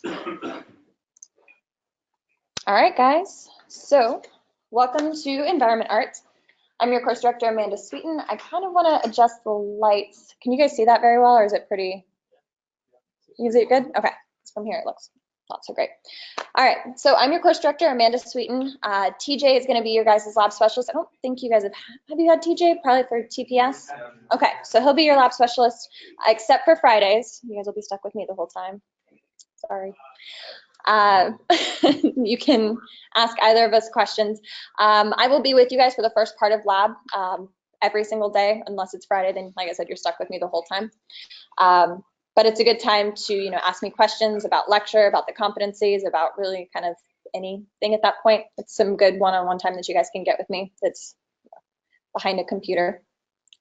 All right, guys. So welcome to Environment Arts. I'm your course director, Amanda Sweeten. I kind of want to adjust the lights. Can you guys see that very well, or is it pretty? Is it good? Okay. From here, it looks not so great. All right. So I'm your course director, Amanda Sweeten. TJ is going to be your guys' lab specialist. I don't think you guys have you had TJ? Probably for TPS? Okay. So he'll be your lab specialist, except for Fridays. You guys will be stuck with me the whole time. Sorry. You can ask either of us questions. I will be with you guys for the first part of lab every single day, unless it's Friday, then like I said, you're stuck with me the whole time. But it's a good time to, ask me questions about lecture, about the competencies, about really kind of anything at that point. It's some good one-on-one time that you guys can get with me that's behind a computer.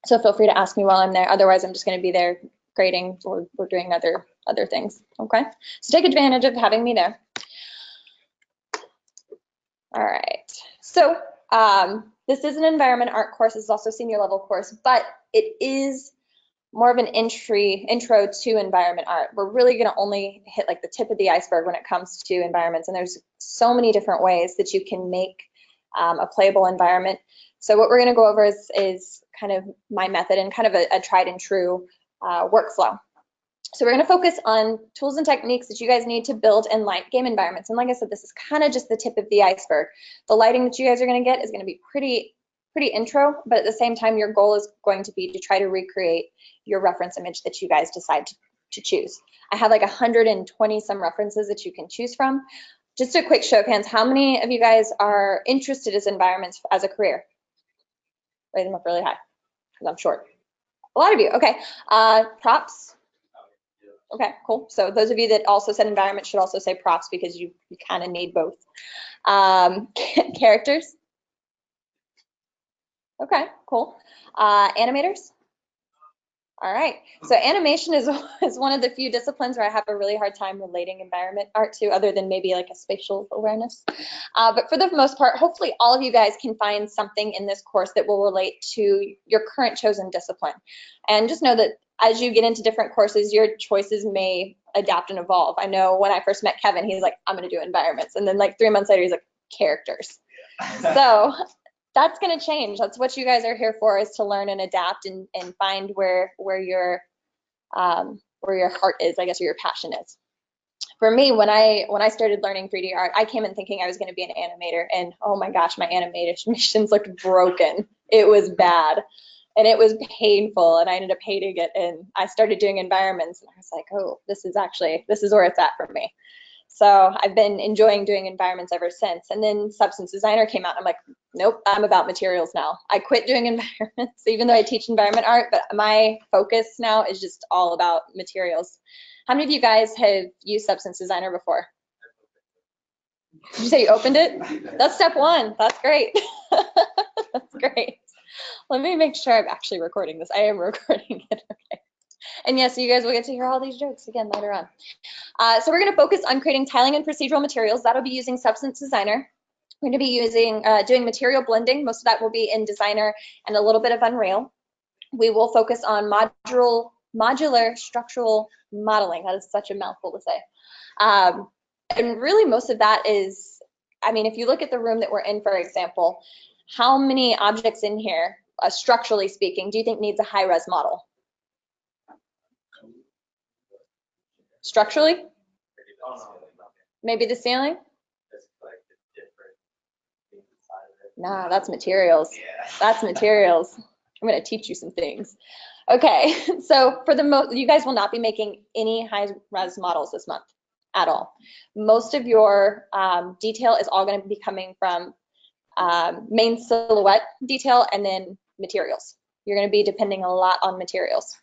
So feel free to ask me while I'm there. Otherwise, I'm just going to be there grading or doing other things. Okay, so take advantage of having me there. All right, so this is an environment art course. This is also a senior level course, but it is more of an intro to environment art. We're really going to only hit like the tip of the iceberg when it comes to environments, and there's so many different ways that you can make a playable environment. So what we're going to go over is kind of my method and kind of a tried and true workflow. So we're going to focus on tools and techniques that you guys need to build and light game environments. And like I said, this is kind of just the tip of the iceberg. The lighting that you guys are going to get is going to be pretty intro, but at the same time, your goal is going to be to try to recreate your reference image that you guys decide to choose. I have like 120 some references that you can choose from. Just a quick show of hands, how many of you guys are interested in environments as a career? Raise them up really high, because I'm short. A lot of you, okay. Props? Okay, cool. So those of you that also said environment should also say props because you kind of need both. Characters? Okay, cool. Animators? All right, so animation is one of the few disciplines where I have a really hard time relating environment art to, other than maybe like a spatial awareness. But for the most part, hopefully all of you guys can find something in this course that will relate to your current chosen discipline. And just know that as you get into different courses, your choices may adapt and evolve. I know when I first met Kevin, he's like, I'm gonna do environments. And then like 3 months later, he's like, characters. So that's going to change. That's what you guys are here for, is to learn and adapt and find where your heart is, I guess, or your passion is. For me, when I started learning 3D art, I came in thinking I was going to be an animator, and oh my gosh, my animations looked broken. It was bad, and it was painful, and I ended up hating it. And I started doing environments, and I was like, oh, this is where it's at for me. So I've been enjoying doing environments ever since. And then Substance Designer came out, and I'm like, nope, I'm about materials now. I quit doing environments, even though I teach environment art, but my focus now is just all about materials. How many of you guys have used Substance Designer before? Did you say you opened it? That's step one. That's great. That's great. Let me make sure I'm actually recording this. I am recording it. Okay. And yes, you guys will get to hear all these jokes again later on. So we're going to focus on creating tiling and procedural materials. That'll be using Substance Designer. We're going to be using doing material blending. Most of that will be in Designer and a little bit of Unreal. We will focus on modular structural modeling. That is such a mouthful to say. And really most of that is, I mean, if you look at the room that we're in, for example, how many objects in here, structurally speaking, do you think needs a high-res model? Structurally? Maybe the ceiling? Nah, that's materials. That's materials. I'm going to teach you some things. Okay, so for the most, you guys will not be making any high-res models this month at all. Most of your detail is all going to be coming from main silhouette detail and then materials. You're going to be depending a lot on materials.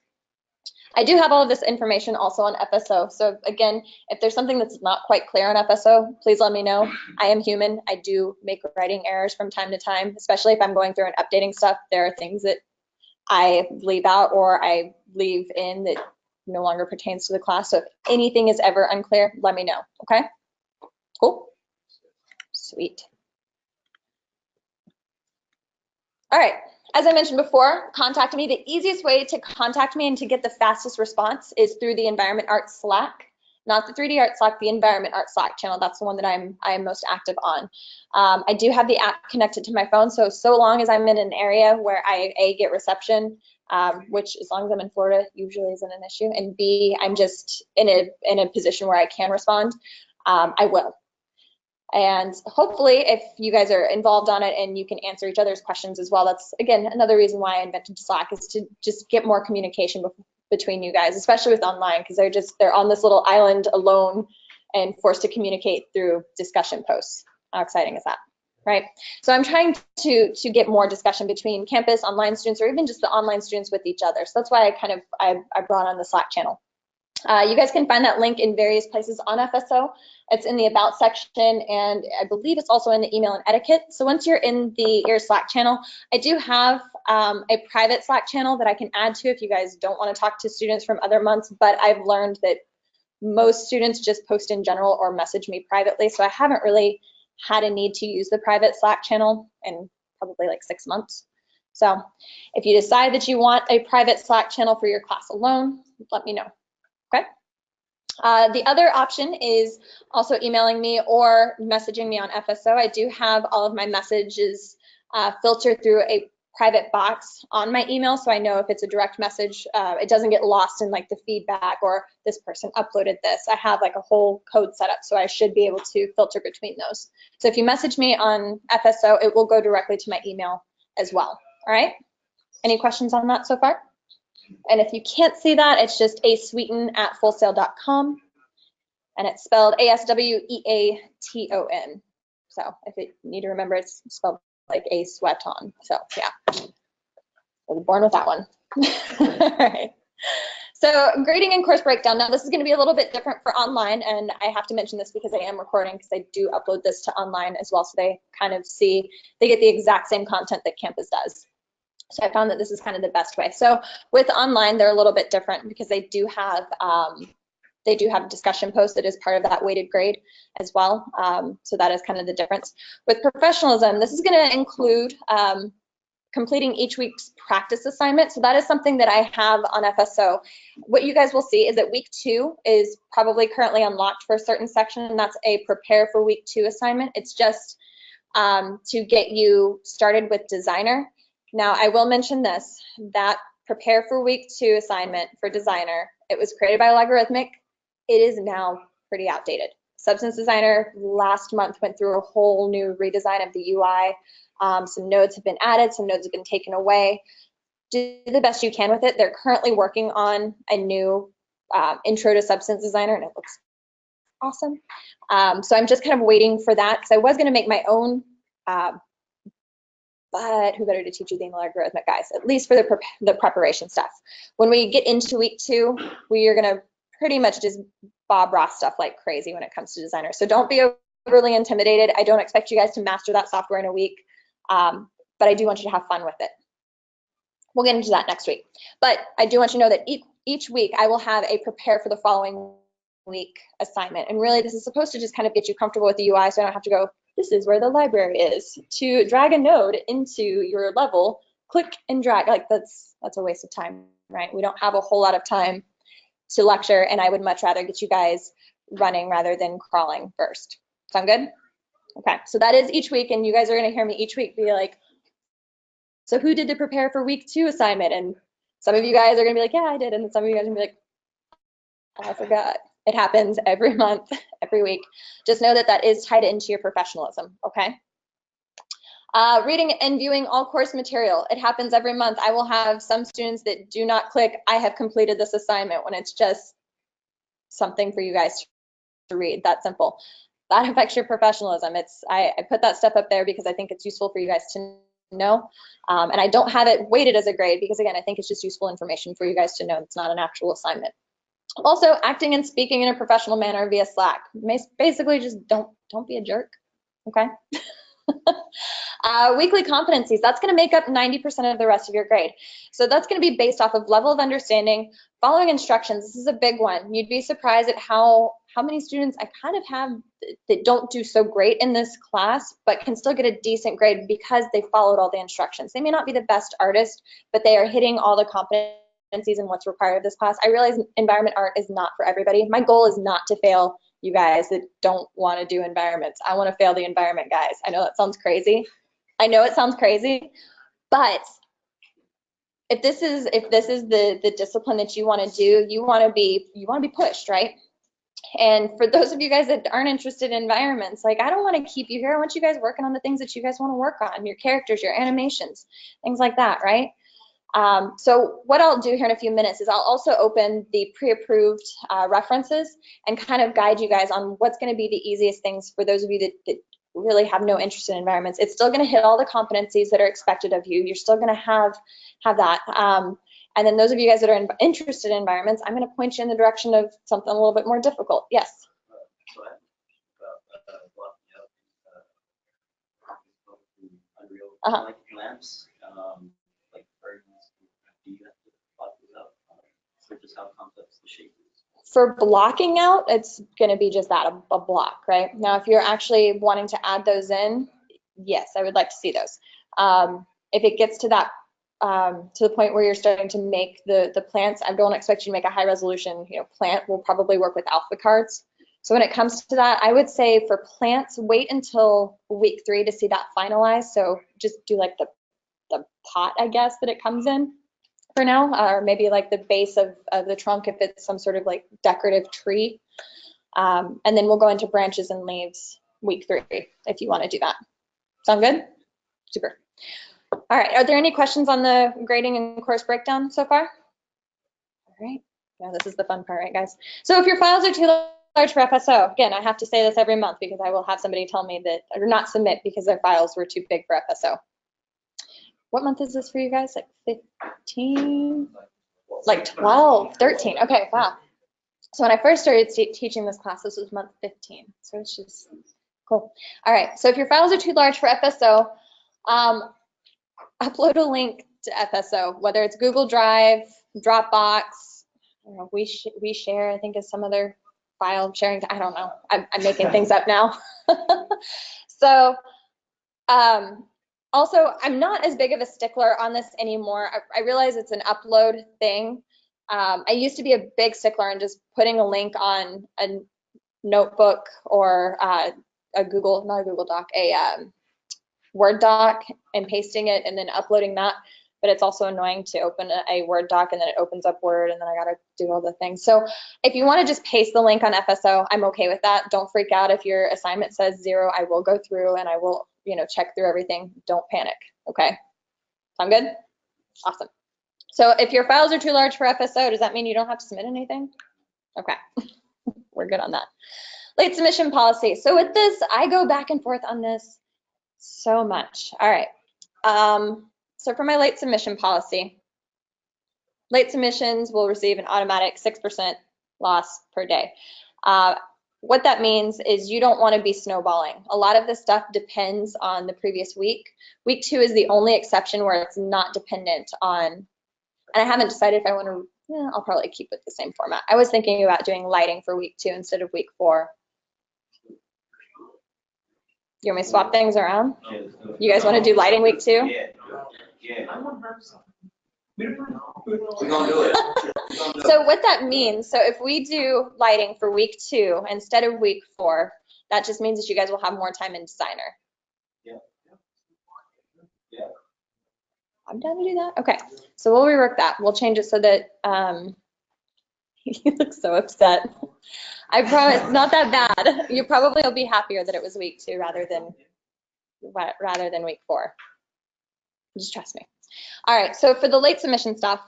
I do have all of this information also on FSO. So again, if there's something that's not quite clear on FSO, please let me know. I am human. I do make writing errors from time to time, especially if I'm going through and updating stuff. There are things that I leave out or I leave in that no longer pertains to the class. So if anything is ever unclear, let me know, okay? Cool? Sweet. All right. As I mentioned before, contact me. The easiest way to contact me and to get the fastest response is through the Environment Arts Slack. not the 3D art Slack, the environment art Slack channel. That's the one that I'm most active on. I do have the app connected to my phone, so long as I'm in an area where I get reception, which as long as I'm in Florida usually isn't an issue, and B, I'm just in a position where I can respond, I will. And hopefully if you guys are involved on it and you can answer each other's questions as well, that's again another reason why I invented Slack, is to just get more communication between you guys, especially with online, because they're on this little island alone and forced to communicate through discussion posts. How exciting is that, right? So I'm trying to get more discussion between campus, online students, or even just the online students with each other. So that's why I brought on the Slack channel. You guys can find that link in various places on FSO. It's in the About section, and I believe it's also in the email and etiquette. So once you're in the EAR Slack channel, I do have a private Slack channel that I can add to if you guys don't want to talk to students from other months, but I've learned that most students just post in general or message me privately, so I haven't really had a need to use the private Slack channel in probably like 6 months. So if you decide that you want a private Slack channel for your class alone, let me know. Okay. The other option is also emailing me or messaging me on FSO. I do have all of my messages filtered through a private box on my email, so I know if it's a direct message, it doesn't get lost in like the feedback or this person uploaded this. I have like a whole code set up, so I should be able to filter between those. So if you message me on FSO, it will go directly to my email as well. All right. Any questions on that so far? And if you can't see that, it's just asweeton@fullsail.com, and it's spelled ASWEATON. So if you need to remember, it's spelled like a sweaton. So yeah, I was born with that one. All right. So grading and course breakdown. Now this is going to be a little bit different for online, and I have to mention this because I am recording, because I do upload this to online as well, so they kind of see, they get the exact same content that campus does. So I found that this is kind of the best way. So with online, they're a little bit different because they do have a discussion post that is part of that weighted grade as well. So that is kind of the difference. With professionalism, this is going to include completing each week's practice assignment. So that is something that I have on FSO. What you guys will see is that week 2 is probably currently unlocked for a certain section, and that's a prepare for week 2 assignment. It's just to get you started with Designer. Now, I will mention this, that prepare for week 2 assignment for Designer, it was created by Logarithmic. It is now pretty outdated. Substance Designer last month went through a whole new redesign of the UI. Some nodes have been added, some nodes have been taken away. Do the best you can with it. They're currently working on a new intro to Substance Designer, and it looks awesome. So I'm just kind of waiting for that, because I was going to make my own, but who better to teach you than the Logarithmic guys, at least for the preparation stuff. When we get into week 2, we are going to pretty much just Bob Ross stuff like crazy when it comes to Designer. So don't be overly intimidated. I don't expect you guys to master that software in a week, but I do want you to have fun with it. We'll get into that next week. But I do want you to know that each week I will have a prepare for the following week assignment. And really, this is supposed to just kind of get you comfortable with the UI, so I don't have to go, this is where the library is, to drag a node into your level, click and drag. Like that's a waste of time, right? We don't have a whole lot of time to lecture, and I would much rather get you guys running rather than crawling first. Sound good? Okay, so that is each week, and you guys are going to hear me each week be like, so who did the prepare for week 2 assignment? And some of you guys are going to be like, yeah, I did, and some of you guys are going to be like, I forgot. It happens every month, every week. Just know that that is tied into your professionalism, okay? Reading and viewing all course material. It happens every month. I will have some students that do not click, I have completed this assignment, when it's just something for you guys to read. That simple. That affects your professionalism. I put that stuff up there because I think it's useful for you guys to know. And I don't have it weighted as a grade because, again, I think it's just useful information for you guys to know. It's not an actual assignment. Also, acting and speaking in a professional manner via Slack. Basically, just don't be a jerk, okay? Weekly competencies, that's going to make up 90% of the rest of your grade. So that's going to be based off of level of understanding, following instructions. This is a big one. You'd be surprised at how many students I kind of have that don't do so great in this class, but can still get a decent grade because they followed all the instructions. They may not be the best artist, but they are hitting all the competencies competencies and what's required of this class. I realize environment art is not for everybody. My goal is not to fail you guys that don't want to do environments. I want to fail the environment guys. I know that sounds crazy. I know it sounds crazy, but if this is the discipline that you want to do, you want to be pushed, right? And for those of you guys that aren't interested in environments, like, I don't want to keep you here. I want you guys working on the things that you guys want to work on, your characters, your animations, things like that, right? So what I'll do here in a few minutes is I'll also open the pre-approved references and kind of guide you guys on what's going to be the easiest things for those of you that really have no interest in environments. It's still going to hit all the competencies that are expected of you. You're still going to have that. And then those of you guys that are interested in environments, I'm going to point you in the direction of something a little bit more difficult. Yes? Like lamps, like birds, do you have to block those out? Or just how complex the shape is? For blocking out, it's going to be just that, a block, right? Now, if you're actually wanting to add those in, yes, I would like to see those. If it gets to that, to the point where you're starting to make the plants, I don't expect you to make a high resolution, plant. We'll probably work with alpha cards. So when it comes to that, I would say for plants, wait until week 3 to see that finalized. So just do like the pot, I guess, that it comes in for now, or maybe like the base of the trunk if it's some sort of like decorative tree. And then we'll go into branches and leaves week 3 if you want to do that. Sound good? Super. All right, are there any questions on the grading and course breakdown so far? All right, yeah, this is the fun part, right, guys? So if your files are too large for FSO, again, I have to say this every month because I will have somebody tell me that, or not submit because their files were too big for FSO. What month is this for you guys? Like 15? Like 12, 13, okay, wow. So when I first started teaching this class, this was month 15. So it's just cool. All right, so if your files are too large for FSO, upload a link to FSO, whether it's Google Drive, Dropbox, we share, I think is some other file sharing, I don't know. I'm making things up now. So also, I'm not as big of a stickler on this anymore. I realize it's an upload thing. I used to be a big stickler on just putting a link on a notebook or a Google, not a Google Doc, a Word doc and pasting it and then uploading that. But it's also annoying to open a Word doc and then it opens up Word and then I got to do all the things. So if you want to just paste the link on FSO, I'm okay with that. Don't freak out if your assignment says 0. I will go through and I will, check through everything. Don't panic, okay? Sound good? Awesome. So if your files are too large for FSO, does that mean you don't have to submit anything? Okay, we're good on that. Late submission policy. So with this, I go back and forth on this so much. All right. So for my late submission policy, late submissions will receive an automatic 6% loss per day. What that means is you don't want to be snowballing. A lot of this stuff depends on the previous week. Week 2 is the only exception where it's not dependent on, and I haven't decided if I want to, I'll probably keep it the same format. I was thinking about doing lighting for week 2 instead of week 4. You want me to swap things around? You guys want to do lighting week 2? Yeah. We're gonna do it. So what that means, so if we do lighting for week 2 instead of week 4, that just means that you guys will have more time in Designer. Yeah. I'm down to do that. Okay, so we'll rework that. We'll change it so that you look so upset. I promise, not that bad. You probably will be happier that it was week 2 rather than week 4. Just trust me. All right, so for the late submission stuff,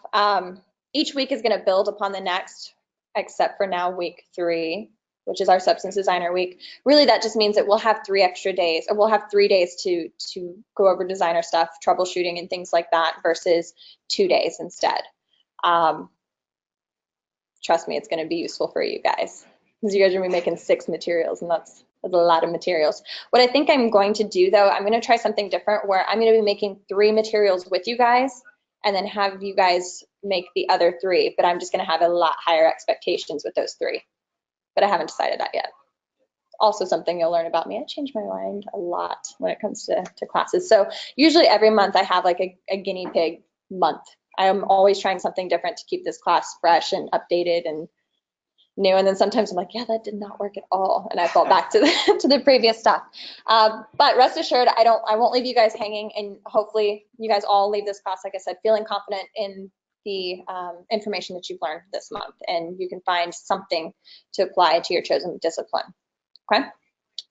each week is going to build upon the next, except for now week 3, which is our substance designer week. Really, that just means that we'll have 3 extra days, or we'll have 3 days to go over designer stuff, troubleshooting and things like that, versus 2 days instead. Trust me, it's going to be useful for you guys, because you guys are going to be making 6 materials, and that's a lot of materials. What I think I'm going to do, though, I'm going to try something different where I'm going to be making 3 materials with you guys and then have you guys make the other 3, but I'm just going to have a lot higher expectations with those 3. But I haven't decided that yet. Also something you'll learn about me. I change my mind a lot when it comes to classes. So usually every month I have like a guinea pig month I'm always trying something different to keep this class fresh and updated and new. And then sometimes I'm like, yeah, that did not work at all. And I fall back to the, to the previous stuff. But rest assured, I won't leave you guys hanging, and hopefully you guys all leave this class, like I said, feeling confident in the information that you've learned this month, and you can find something to apply to your chosen discipline. Okay.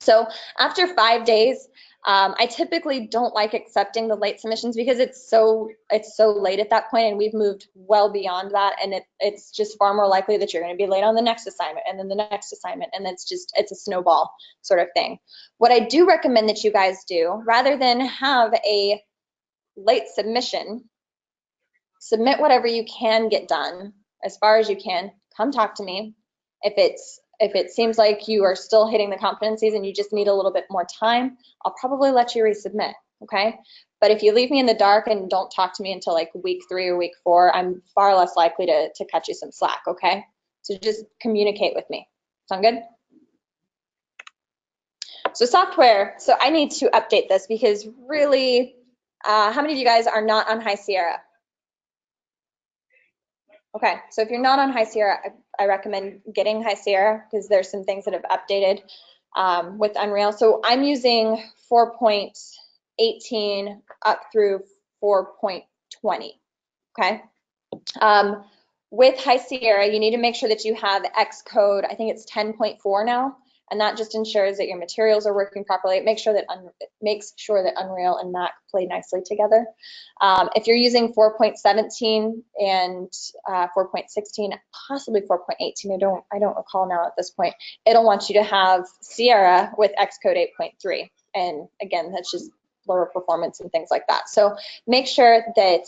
So after 5 days, I typically don't like accepting the late submissions because it's so late at that point, and we've moved well beyond that, and it's just far more likely that you're going to be late on the next assignment and then the next assignment, and it's a snowball sort of thing. What I do recommend that you guys do, rather than have a late submission, submit whatever you can get done as far as you can. Come talk to me. If it seems like you are still hitting the competencies and you just need a little bit more time, I'll probably let you resubmit, okay? But if you leave me in the dark and don't talk to me until like week 3 or week 4, I'm far less likely to cut you some slack, okay? So just communicate with me. Sound good? So software, so I need to update this because really, how many of you guys are not on High Sierra? Okay, so if you're not on High Sierra, I recommend getting High Sierra because there's some things that have updated with Unreal. So I'm using 4.18 up through 4.20, okay? With High Sierra, you need to make sure that you have Xcode, I think it's 10.4 now, and that just ensures that your materials are working properly. It makes sure that Unreal and Mac play nicely together. If you're using 4.17 and 4.16, possibly 4.18, I don't recall now at this point, it'll want you to have Sierra with Xcode 8.3. And again, that's just lower performance and things like that. So make sure that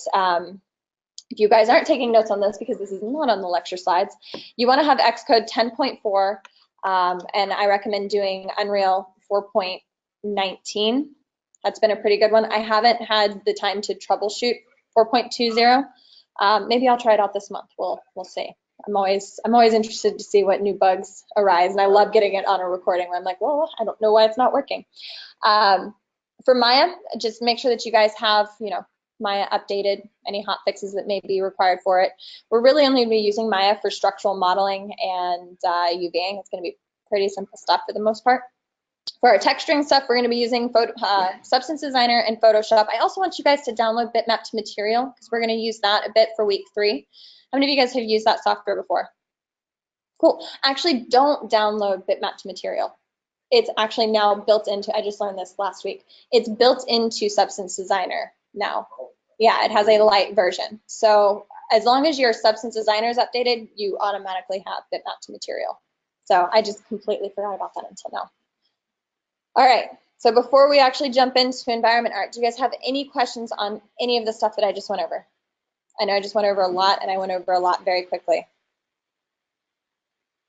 if you guys aren't taking notes on this, because this is not on the lecture slides, you want to have Xcode 10.4. And I recommend doing Unreal 4.19. That's been a pretty good one. I haven't had the time to troubleshoot 4.20. Maybe I'll try it out this month. We'll see. I'm always interested to see what new bugs arise, and I love getting it on a recording where I'm like, well, I don't know why it's not working. For Maya, just make sure that you guys have, Maya updated, any hot fixes that may be required for it. We're really only going to be using Maya for structural modeling and UVing. It's going to be pretty simple stuff for the most part. For our texturing stuff, we're going to be using Substance Designer and Photoshop. I also want you guys to download Bitmap to Material because we're going to use that a bit for week 3. How many of you guys have used that software before? Cool. Actually, don't download Bitmap to Material. It's actually now built into, I just learned this last week, it's built into Substance Designer now. Yeah, it has a light version. So as long as your Substance Designer is updated, you automatically have Bitmap to Material. So I just completely forgot about that until now. All right, so before we actually jump into environment art, do you guys have any questions on any of the stuff that I just went over? I know I just went over a lot, and I went over a lot very quickly.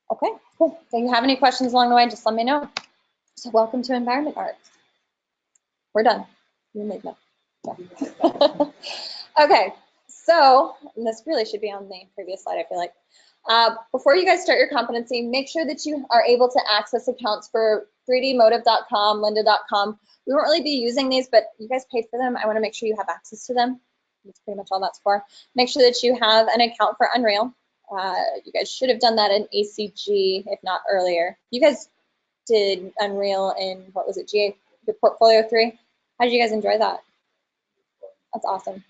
Okay, cool. If you have any questions along the way, just let me know. So welcome to environment art. We're done. You made that. Yeah. Okay, so and this really should be on the previous slide, I feel like. Before you guys start your competency, make sure that you are able to access accounts for 3dmotive.com, lynda.com. We won't really be using these, but you guys paid for them. I want to make sure you have access to them. That's pretty much all that's for. Make sure that you have an account for Unreal. You guys should have done that in ACG, if not earlier. You guys did Unreal in, what was it, GA, the Portfolio 3? How did you guys enjoy that? That's awesome.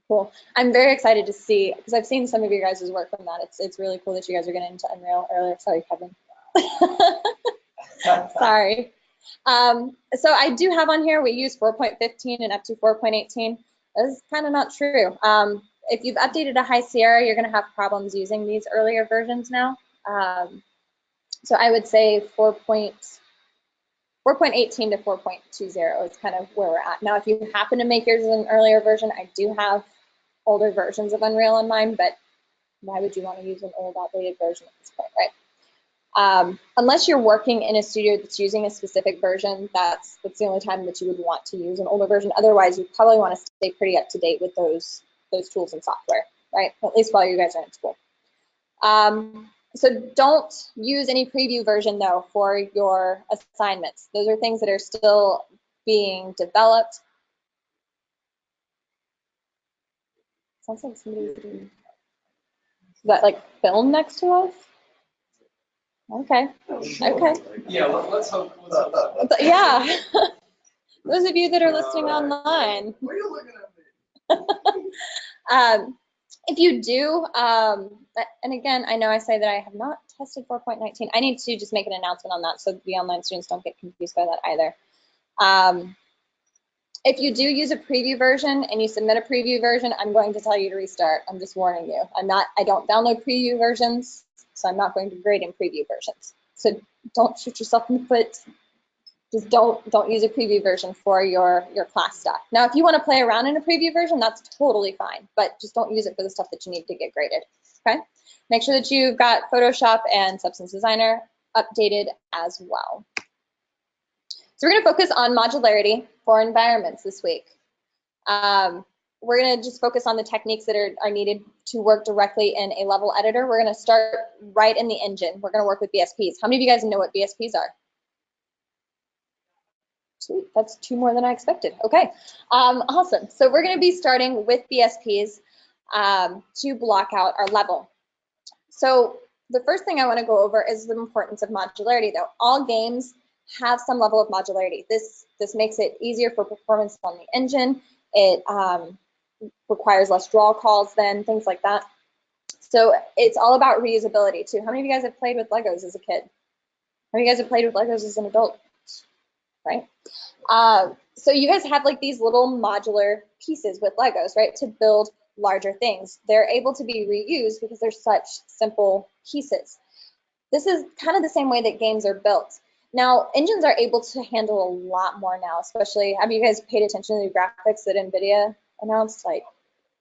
Cool. I'm very excited to see, because I've seen some of your guys' work from that. It's really cool that you guys are getting into Unreal earlier. Sorry, Kevin. Sorry. So I do have on here, we use 4.15 and up to 4.18. That's kind of not true. If you've updated a High Sierra, you're going to have problems using these earlier versions now. So I would say 4.18 to 4.20 is kind of where we're at. Now, if you happen to make yours an earlier version, I do have older versions of Unreal on mine, but why would you want to use an old outdated version at this point, right? Unless you're working in a studio that's using a specific version, that's the only time that you would want to use an older version. Otherwise, you probably want to stay pretty up to date with those tools and software, right? At least while you guys are in school. So don't use any preview version though for your assignments. Those are things that are still being developed. Sounds like somebody's doing. Is that like film next to us? Okay. Okay. Yeah, let's hope. But yeah. Those of you that are listening online. What are you looking at me? If you do, and again, I know I say that I have not tested 4.19. I need to just make an announcement on that so the online students don't get confused by that either. If you do use a preview version and you submit a preview version, I'm going to tell you to restart. I'm just warning you. I don't download preview versions, so I'm not going to grade in preview versions. So don't shoot yourself in the foot. Just don't use a preview version for your class stuff. Now, if you want to play around in a preview version, that's totally fine, but just don't use it for the stuff that you need to get graded, okay? Make sure that you've got Photoshop and Substance Designer updated as well. So we're going to focus on modularity for environments this week. We're going to just focus on the techniques that are needed to work directly in a level editor. We're going to start right in the engine. We're going to work with BSPs. How many of you guys know what BSPs are? Sweet, that's 2 more than I expected. Okay, awesome. So we're going to be starting with BSPs to block out our level. So the first thing I want to go over is the importance of modularity, though. All games have some level of modularity. This makes it easier for performance on the engine. It requires less draw calls then, things like that. So it's all about reusability too. How many of you guys have played with Legos as a kid? How many of you guys have played with Legos as an adult? Right? So you guys have like these little modular pieces with Legos, right, to build larger things. They're able to be reused because they're such simple pieces. This is kind of the same way that games are built. Now, engines are able to handle a lot more now, especially, have you guys paid attention to the graphics that NVIDIA announced? Like,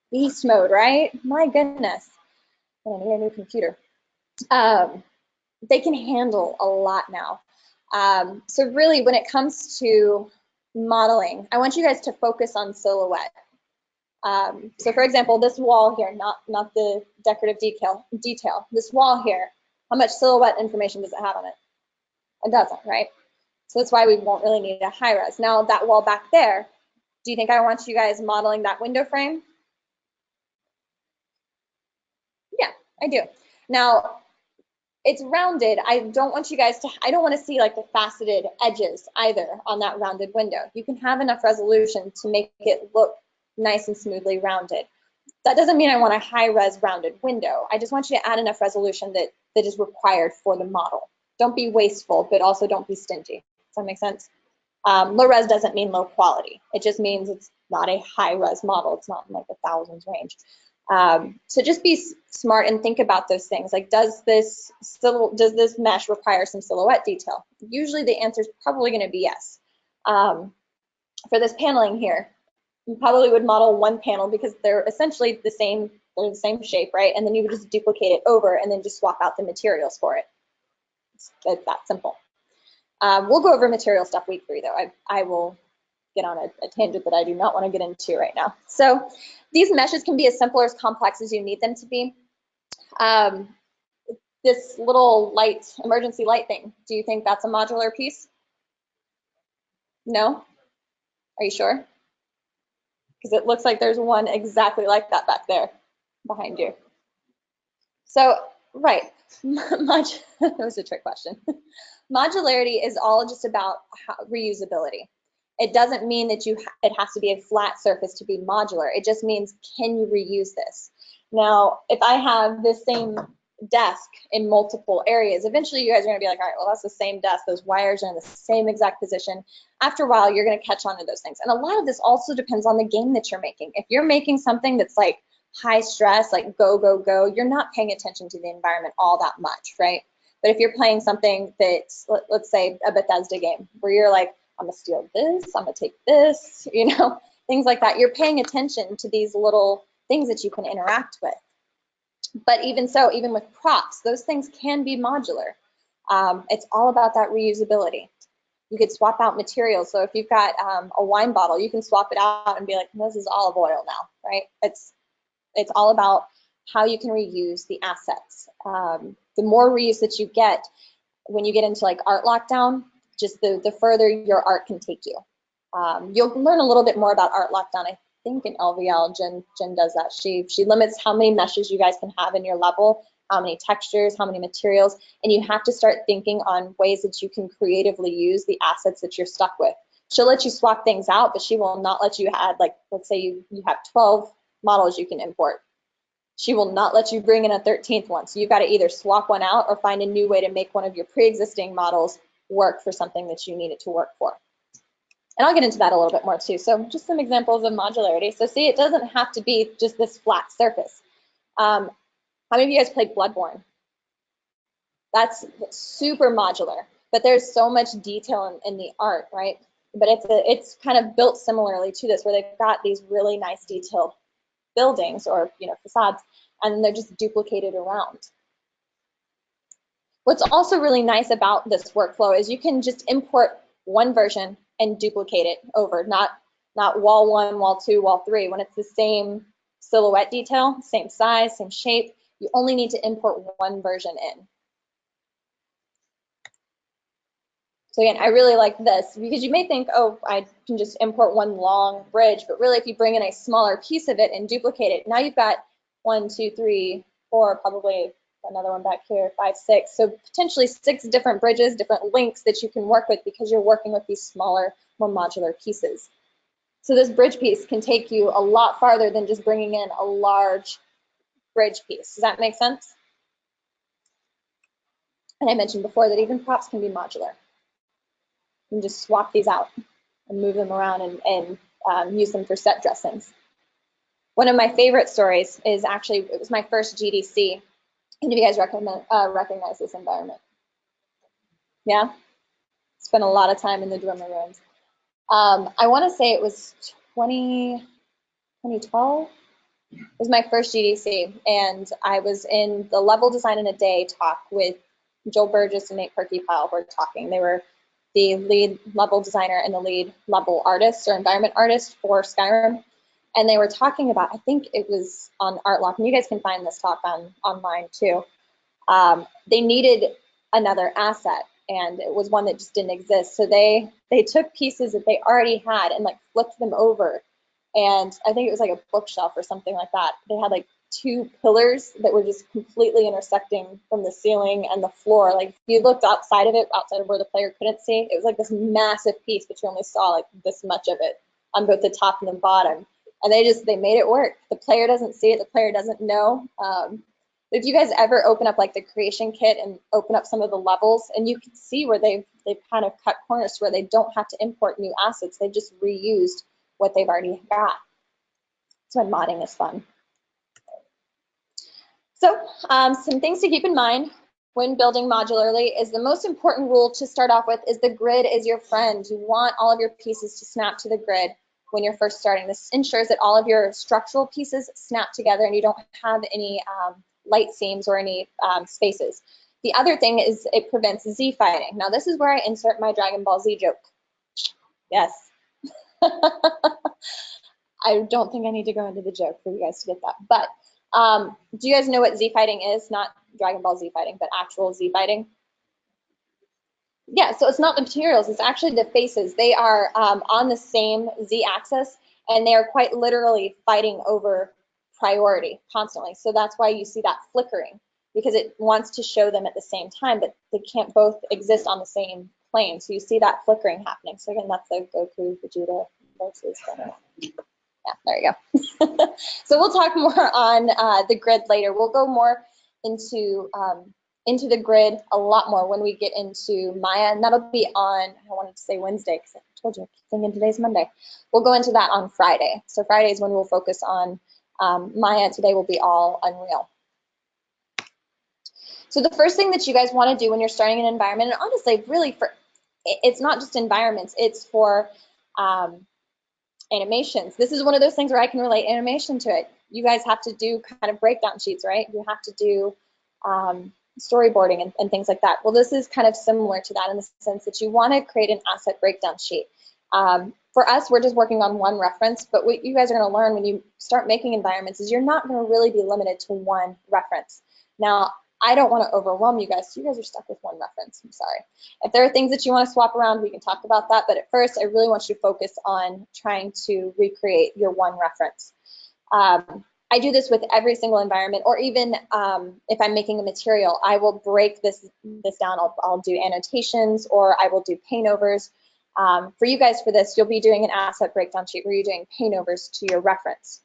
beast mode, right? My goodness. I need a new computer. They can handle a lot now. So really, when it comes to modeling, I want you guys to focus on silhouette. So for example, this wall here, not the decorative detail. This wall here, how much silhouette information does it have on it? It doesn't, right? So that's why we won't really need a high res. Now that wall back there, do you think I want you guys modeling that window frame? Yeah, I do. Now, it's rounded. I don't want you guys to, I don't want to see like the faceted edges either on that rounded window. You can have enough resolution to make it look nice and smoothly rounded. That doesn't mean I want a high res rounded window. I just want you to add enough resolution that is required for the model. Don't be wasteful, but also don't be stingy. Does that make sense? Low res doesn't mean low quality. It just means it's not a high res model. It's not in like the thousands range. So just be smart and think about those things. Like, does this mesh require some silhouette detail? Usually the answer is probably going to be yes. For this paneling here, you probably would model one panel because they're essentially the same. They're the same shape, right? And then you would just duplicate it over and then just swap out the materials for it. It's that simple. We'll go over material stuff week 3, though. I will get on a tangent that I do not want to get into right now. So these meshes can be as simple or as complex as you need them to be. This little light, emergency light thing, do you think that's a modular piece? No? Are you sure? Because it looks like there's one exactly like that back there behind you. So, right, that was a trick question. Modularity is all just about reusability. It doesn't mean that it has to be a flat surface to be modular. It just means, can you reuse this? Now, if I have this same desk in multiple areas, eventually you guys are gonna be like, all right, well, that's the same desk. Those wires are in the same exact position. After a while, you're gonna catch on to those things. And a lot of this also depends on the game that you're making. If you're making something that's like high stress, like go, go, go, you're not paying attention to the environment all that much, right? But if you're playing something that's, let's say a Bethesda game, where you're like, I'm gonna steal this, I'm gonna take this, you know, things like that. You're paying attention to these little things that you can interact with. But even so, even with props, those things can be modular. It's all about that reusability. You could swap out materials. So if you've got a wine bottle, you can swap it out and be like, this is olive oil now, right? It's all about how you can reuse the assets. The more reuse that you get, when you get into like art lockdown, just the further your art can take you. You'll learn a little bit more about art lockdown think in LVL, Jen does that. She limits how many meshes you guys can have in your level, how many textures, how many materials, and you have to start thinking on ways that you can creatively use the assets that you're stuck with. She'll let you swap things out, but she will not let you add, like, let's say you have 12 models you can import. She will not let you bring in a 13th one. So you've got to either swap one out or find a new way to make one of your pre-existing models work for something that you need it to work for. And I'll get into that a little bit more too. So just some examples of modularity. So see, it doesn't have to be just this flat surface. How many of you guys played Bloodborne? That's super modular, but there's so much detail in the art, right? But it's kind of built similarly to this, where they've got these really nice detailed buildings or facades, and they're just duplicated around. What's also really nice about this workflow is you can just import one version and duplicate it over, not wall 1, wall 2, wall 3. When it's the same silhouette detail, same size, same shape, you only need to import one version in. So again, I really like this because you may think, oh, I can just import one long bridge, but really if you bring in a smaller piece of it and duplicate it, now you've got 1, 2, 3, 4, probably another one back here, 5, 6. So potentially 6 different bridges, different links that you can work with because you're working with these smaller, more modular pieces. So this bridge piece can take you a lot farther than just bringing in a large bridge piece. Does that make sense? And I mentioned before that even props can be modular. You can just swap these out and move them around and use them for set dressings. One of my favorite stories is actually, it was my first GDC. And do you guys recognize this environment? Yeah? Spent a lot of time in the dormer rooms. I want to say it was 2012. It was my first GDC, and I was in the level design in a day talk with Joel Burgess and Nate Perkypile who were talking. They were the lead level designer and the lead level artist or environment artist for Skyrim. And they were talking about, I think it was on ArtLock, and you guys can find this talk online too. They needed another asset, and it was one that just didn't exist. So they took pieces that they already had and like flipped them over. And I think it was like a bookshelf or something like that. They had like 2 pillars that were just completely intersecting from the ceiling and the floor. Like if you looked outside of it, outside of where the player couldn't see, it was like this massive piece, but you only saw like this much of it on both the top and the bottom. And they made it work. The player doesn't see it, the player doesn't know. If you guys ever open up like the creation kit and open up some of the levels, and you can see where they've kind of cut corners where they don't have to import new assets, they've just reused what they've already got. So modding is fun. So some things to keep in mind when building modularly is the most important rule to start off with is the grid is your friend. You want all of your pieces to snap to the grid when you're first starting. This ensures that all of your structural pieces snap together and you don't have any light seams or any spaces. The other thing is it prevents Z fighting. Now this is where I insert my Dragon Ball Z joke. Yes. I don't think I need to go into the joke for you guys to get that. But do you guys know what Z fighting is? Not Dragon Ball Z fighting, but actual Z fighting. Yeah, so it's not the materials, it's actually the faces. They are on the same Z axis, and they are quite literally fighting over priority constantly. So that's why you see that flickering, because it wants to show them at the same time, but they can't both exist on the same plane. So you see that flickering happening. So again, that's the Goku, Vegeta versus. Yeah, there you go. So we'll talk more on the grid later. We'll go more into the grid a lot more when we get into Maya, and that'll be on, I wanted to say Wednesday because I told you I keep thinking today's Monday. We'll go into that on Friday. So Friday is when we'll focus on Maya. Today will be all Unreal. So the first thing that you guys want to do when you're starting an environment, and honestly, really it's not just environments, it's for animations. This is one of those things where I can relate animation to it. You guys have to do kind of breakdown sheets, right? You have to do storyboarding and things like that. Well, this is kind of similar to that in the sense that you want to create an asset breakdown sheet. For us, we're just working on one reference, but what you guys are going to learn when you start making environments is you're not going to really be limited to one reference. Now, I don't want to overwhelm you guys, so you guys are stuck with one reference. I'm sorry. If there are things that you want to swap around, we can talk about that. But at first, I really want you to focus on trying to recreate your one reference. I do this with every single environment, or even if I'm making a material, I will break this down. I'll do annotations, or I will do paint overs. For you guys for this, you'll be doing an asset breakdown sheet where you're doing paint overs to your reference.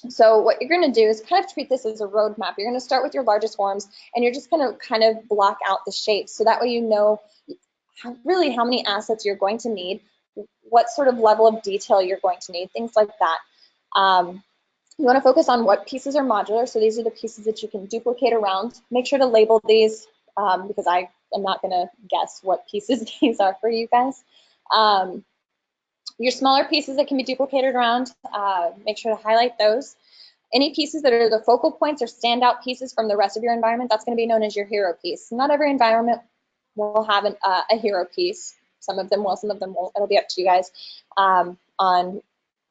So what you're going to do is kind of treat this as a roadmap. You're going to start with your largest forms, and you're just going to kind of block out the shapes. So that way you know really how many assets you're going to need, what sort of level of detail you're going to need, things like that. You want to focus on what pieces are modular. So these are the pieces that you can duplicate around. Make sure to label these because I am not going to guess what pieces these are for you guys. Your smaller pieces that can be duplicated around, make sure to highlight those. Any pieces that are the focal points or standout pieces from the rest of your environment, that's going to be known as your hero piece. Not every environment will have a hero piece. Some of them will, some of them won't. It'll be up to you guys on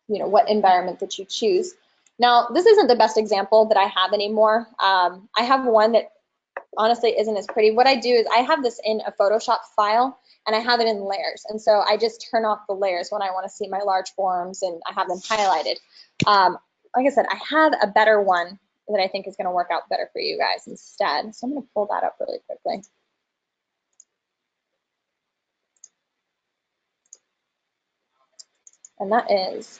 what environment that you choose. Now, this isn't the best example that I have anymore. I have one that honestly isn't as pretty. What I do is I have this in a Photoshop file, and I have it in layers. And so I just turn off the layers when I want to see my large forms, and I have them highlighted. Like I said, I have a better one that I think is going to work out better for you guys instead. So I'm going to pull that up really quickly. And that is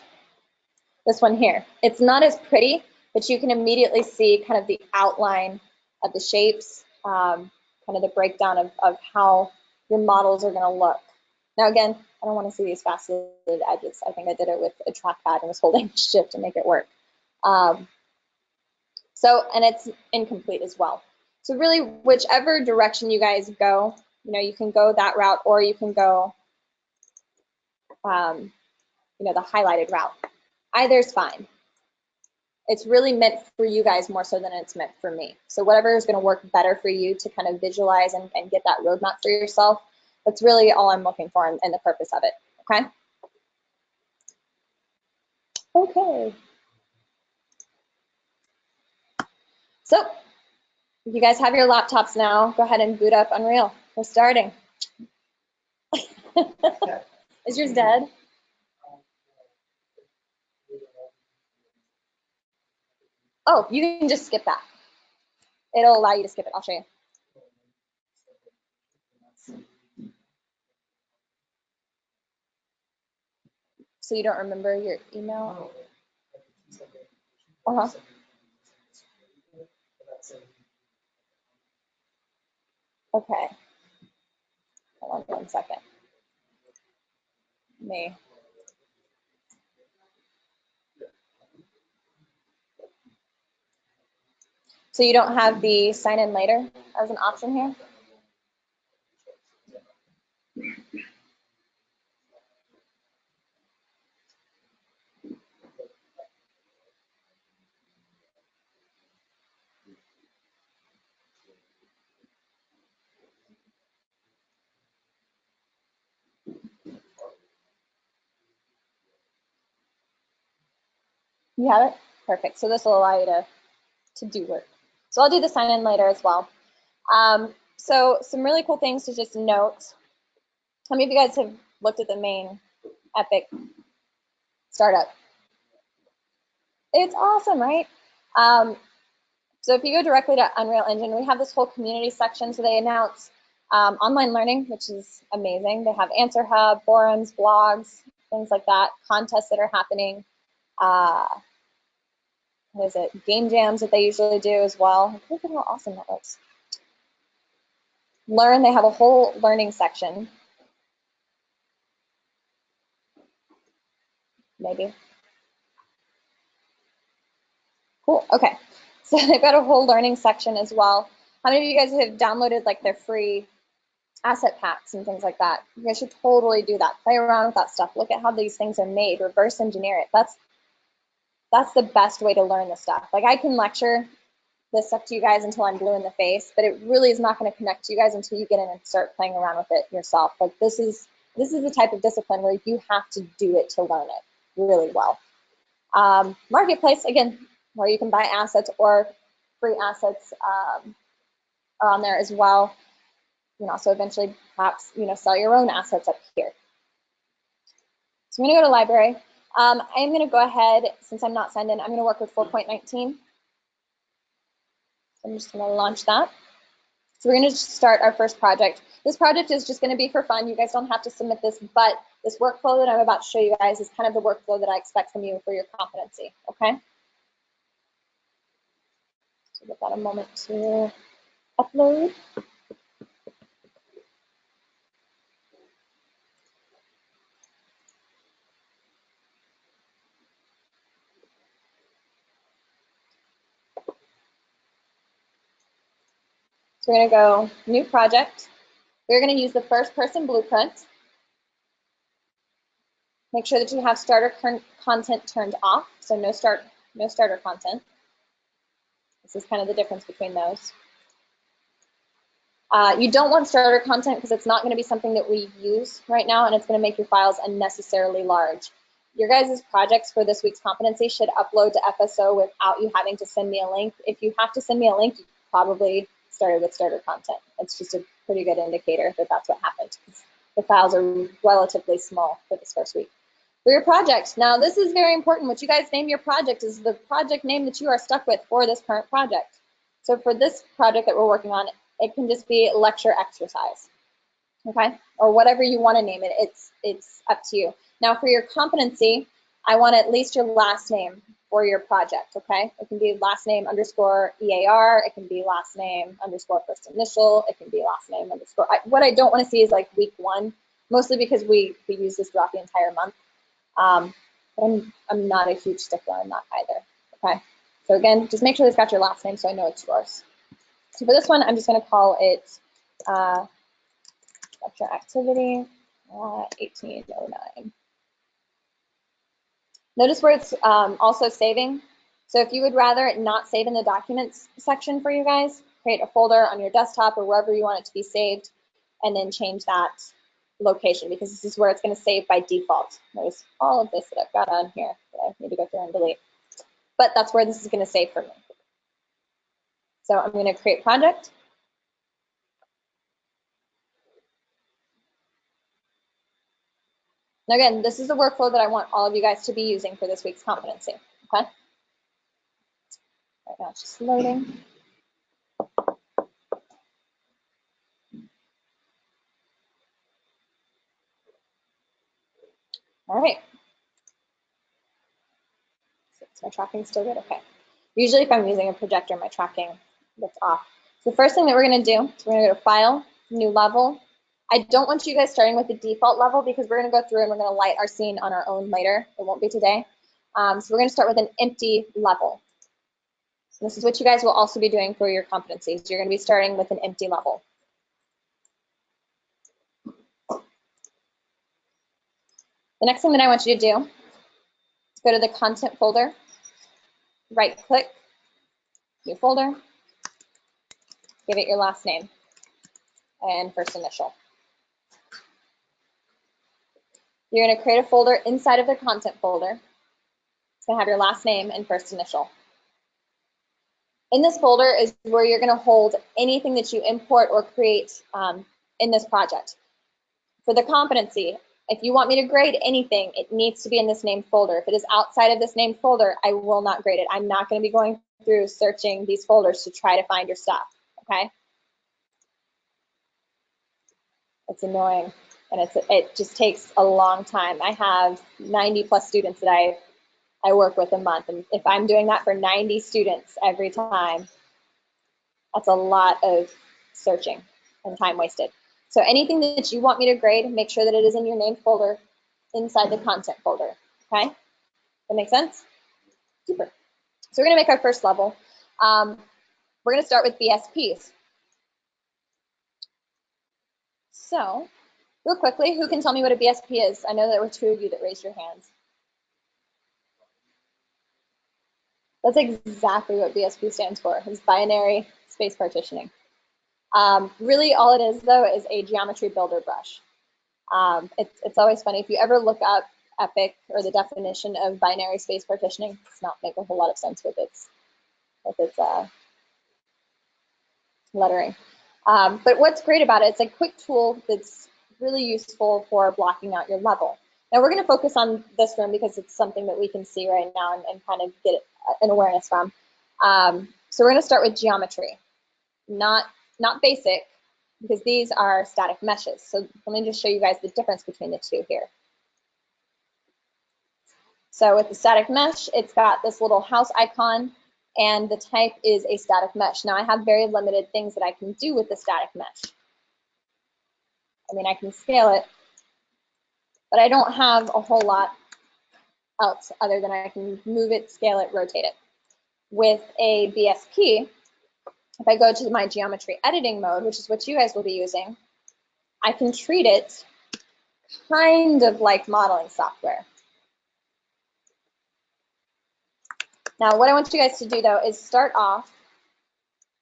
this one here. It's not as pretty, but you can immediately see kind of the outline of the shapes, kind of the breakdown of how your models are going to look. Now, again, I don't want to see these faceted edges. I think I did it with a trackpad and was holding shift to make it work. And it's incomplete as well. So really, whichever direction you guys go, you can go that route, or you can go, the highlighted route. Either's fine. It's really meant for you guys more so than it's meant for me. So whatever is going to work better for you to kind of visualize and get that roadmap for yourself, that's really all I'm looking for and the purpose of it, okay? Okay. So if you guys have your laptops now, go ahead and boot up Unreal. We're starting. Is yours dead? Oh, you can just skip that. It'll allow you to skip it. I'll show you. So you don't remember your email? Uh-huh. Okay. Hold on 1 second. Me. So you don't have the sign in later as an option here? You have it? Perfect. So this will allow you to do work. So I'll do the sign in later as well. So some really cool things to just note. How many of you guys have looked at the main Epic startup? It's awesome, right? So if you go directly to Unreal Engine, we have this whole community section. So they announce online learning, which is amazing. They have Answer Hub, forums, blogs, things like that, contests that are happening. What is it? Game jams that they usually do as well. Look at how awesome that looks. Learn, they have a whole learning section. Maybe. Cool, okay. So they've got a whole learning section as well. How many of you guys have downloaded like their free asset packs and things like that? You guys should totally do that. Play around with that stuff. Look at how these things are made. Reverse engineer it. That's the best way to learn this stuff. Like I can lecture this stuff to you guys until I'm blue in the face, but it really is not going to connect to you guys until you get in and start playing around with it yourself. Like this is the type of discipline where you have to do it to learn it really well. Marketplace, again, where you can buy assets or free assets are on there as well. You can also eventually perhaps, sell your own assets up here. So I'm going to go to library. I am going to go ahead, since I'm not signed in, I'm going to work with 4.19. I'm just going to launch that. So we're going to start our first project. This project is just going to be for fun. You guys don't have to submit this, but this workflow that I'm about to show you guys is kind of the workflow that I expect from you for your competency, okay? So give that a moment to upload. So we're going to go new project. We're going to use the first person blueprint. Make sure that you have starter content turned off, so no starter content. This is kind of the difference between those. You don't want starter content because it's not going to be something that we use right now, and it's going to make your files unnecessarily large. Your guys' projects for this week's competency should upload to FSO without you having to send me a link. If you have to send me a link, you probably started with starter content. It's just a pretty good indicator that that's what happened. The files are relatively small for this first week. For your project, now this is very important. What you guys name your project is the project name that you are stuck with for this current project. So for this project that we're working on, it can just be lecture exercise, okay? Or whatever you want to name it, it's up to you. Now for your competency, I want at least your last name for your project, okay? It can be last name underscore EAR, it can be last name underscore first initial, it can be last name underscore, what I don't want to see is like week 1, mostly because we use this throughout the entire month. But I'm not a huge stickler on that either, okay? So again, just make sure it's got your last name so I know it's yours. So for this one, I'm just going to call it lecture activity 1809. Notice where it's also saving. So if you would rather it not save in the documents section for you guys, create a folder on your desktop or wherever you want it to be saved, and then change that location because this is where it's going to save by default. Notice all of this that I've got on here that I need to go through and delete. But that's where this is going to save for me. So I'm going to create project. Now again, this is the workflow that I want all of you guys to be using for this week's competency, okay? Right now it's just loading. All right. So is my tracking still good? Okay. Usually if I'm using a projector, my tracking gets off. So the first thing that we're going to do is we're going to go to File, New Level. I don't want you guys starting with the default level because we're going to go through and we're going to light our scene on our own later. It won't be today. So we're going to start with an empty level. This is what you guys will also be doing for your competencies. You're going to be starting with an empty level. The next thing that I want you to do is go to the content folder, right click, new folder, give it your last name and first initial. You're going to create a folder inside of the content folder. It's going to have your last name and first initial. In this folder is where you're going to hold anything that you import or create in this project. For the competency, if you want me to grade anything, it needs to be in this named folder. If it is outside of this named folder, I will not grade it. I'm not going to be going through searching these folders to try to find your stuff, okay? It's annoying, and it just takes a long time. I have 90 plus students that I work with a month, and if I'm doing that for 90 students every time, that's a lot of searching and time wasted. So anything that you want me to grade, make sure that it is in your named folder inside the content folder, okay? That make sense? Super. So we're gonna make our first level. We're gonna start with BSPs. So real quickly, who can tell me what a BSP is? I know there were 2 of you that raised your hands. That's exactly what BSP stands for, is binary space partitioning. Really all it is though is a geometry builder brush. It's always funny, if you ever look up EPIC or the definition of binary space partitioning, it's not make a whole lot of sense with its lettering. But what's great about it, it's a quick tool that's really useful for blocking out your level. Now we're going to focus on this room because it's something that we can see right now and kind of get an awareness from. So we're going to start with geometry, not basic, because these are static meshes. So let me just show you guys the difference between the two here. So with the static mesh, it's got this little house icon, and the type is a static mesh. Now I have very limited things that I can do with the static mesh. I mean, I can scale it, but I don't have a whole lot else other than I can move it, scale it, rotate it. With a BSP, if I go to my geometry editing mode, which is what you guys will be using, I can treat it kind of like modeling software. Now, what I want you guys to do, though, is start off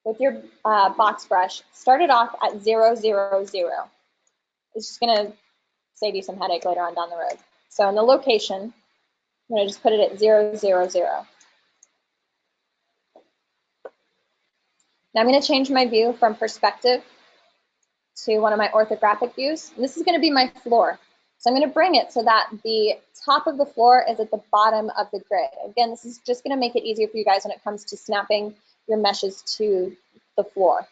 with your box brush. Start it off at 0, 0, 0. It's just going to save you some headache later on down the road. So in the location, I'm going to just put it at 0, 0, 0. Now I'm going to change my view from perspective to one of my orthographic views. And this is going to be my floor. So I'm going to bring it so that the top of the floor is at the bottom of the grid. Again, this is just going to make it easier for you guys when it comes to snapping your meshes to the floor.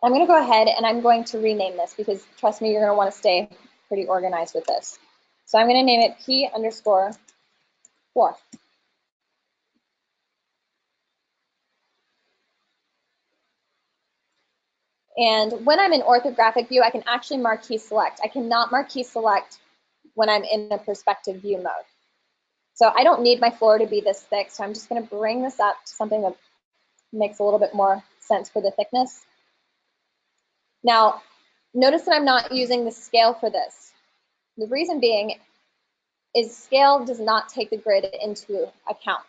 I'm going to go ahead and I'm going to rename this because trust me, you're going to want to stay pretty organized with this. So I'm going to name it P_floor. And when I'm in orthographic view, I can actually marquee select. I cannot marquee select when I'm in the perspective view mode. So I don't need my floor to be this thick, so I'm just going to bring this up to something that makes a little bit more sense for the thickness. Now, notice that I'm not using the scale for this. The reason being is scale does not take the grid into account.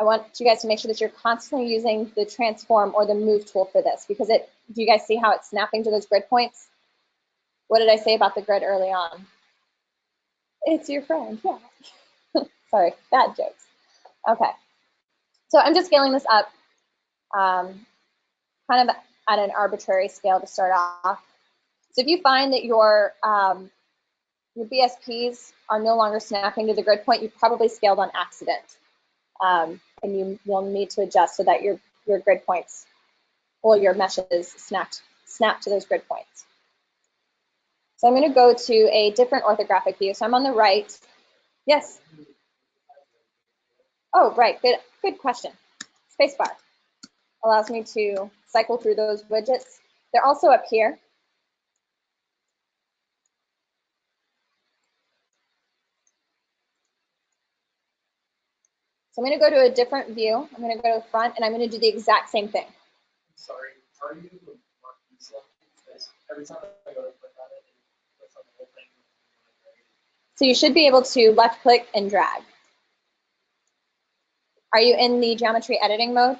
I want you guys to make sure that you're constantly using the transform or the move tool for this because do you guys see how it's snapping to those grid points? What did I say about the grid early on? It's your friend, yeah. Sorry, bad jokes. Okay, so I'm just scaling this up kind of at an arbitrary scale to start off. So if you find that your BSPs are no longer snapping to the grid point, you probably scaled on accident. And you'll need to adjust so that your grid points, or your meshes snap to those grid points. So I'm going to go to a different orthographic view. So I'm on the right. Yes. Oh, right. Good question. Spacebar allows me to cycle through those widgets. They're also up here. So I'm going to go to a different view. I'm going to go to the front, and I'm going to do the exact same thing. Sorry, are you marking select? Because every time I go to click on it, it puts on the whole thing. So you should be able to left click and drag. Are you in the geometry editing mode?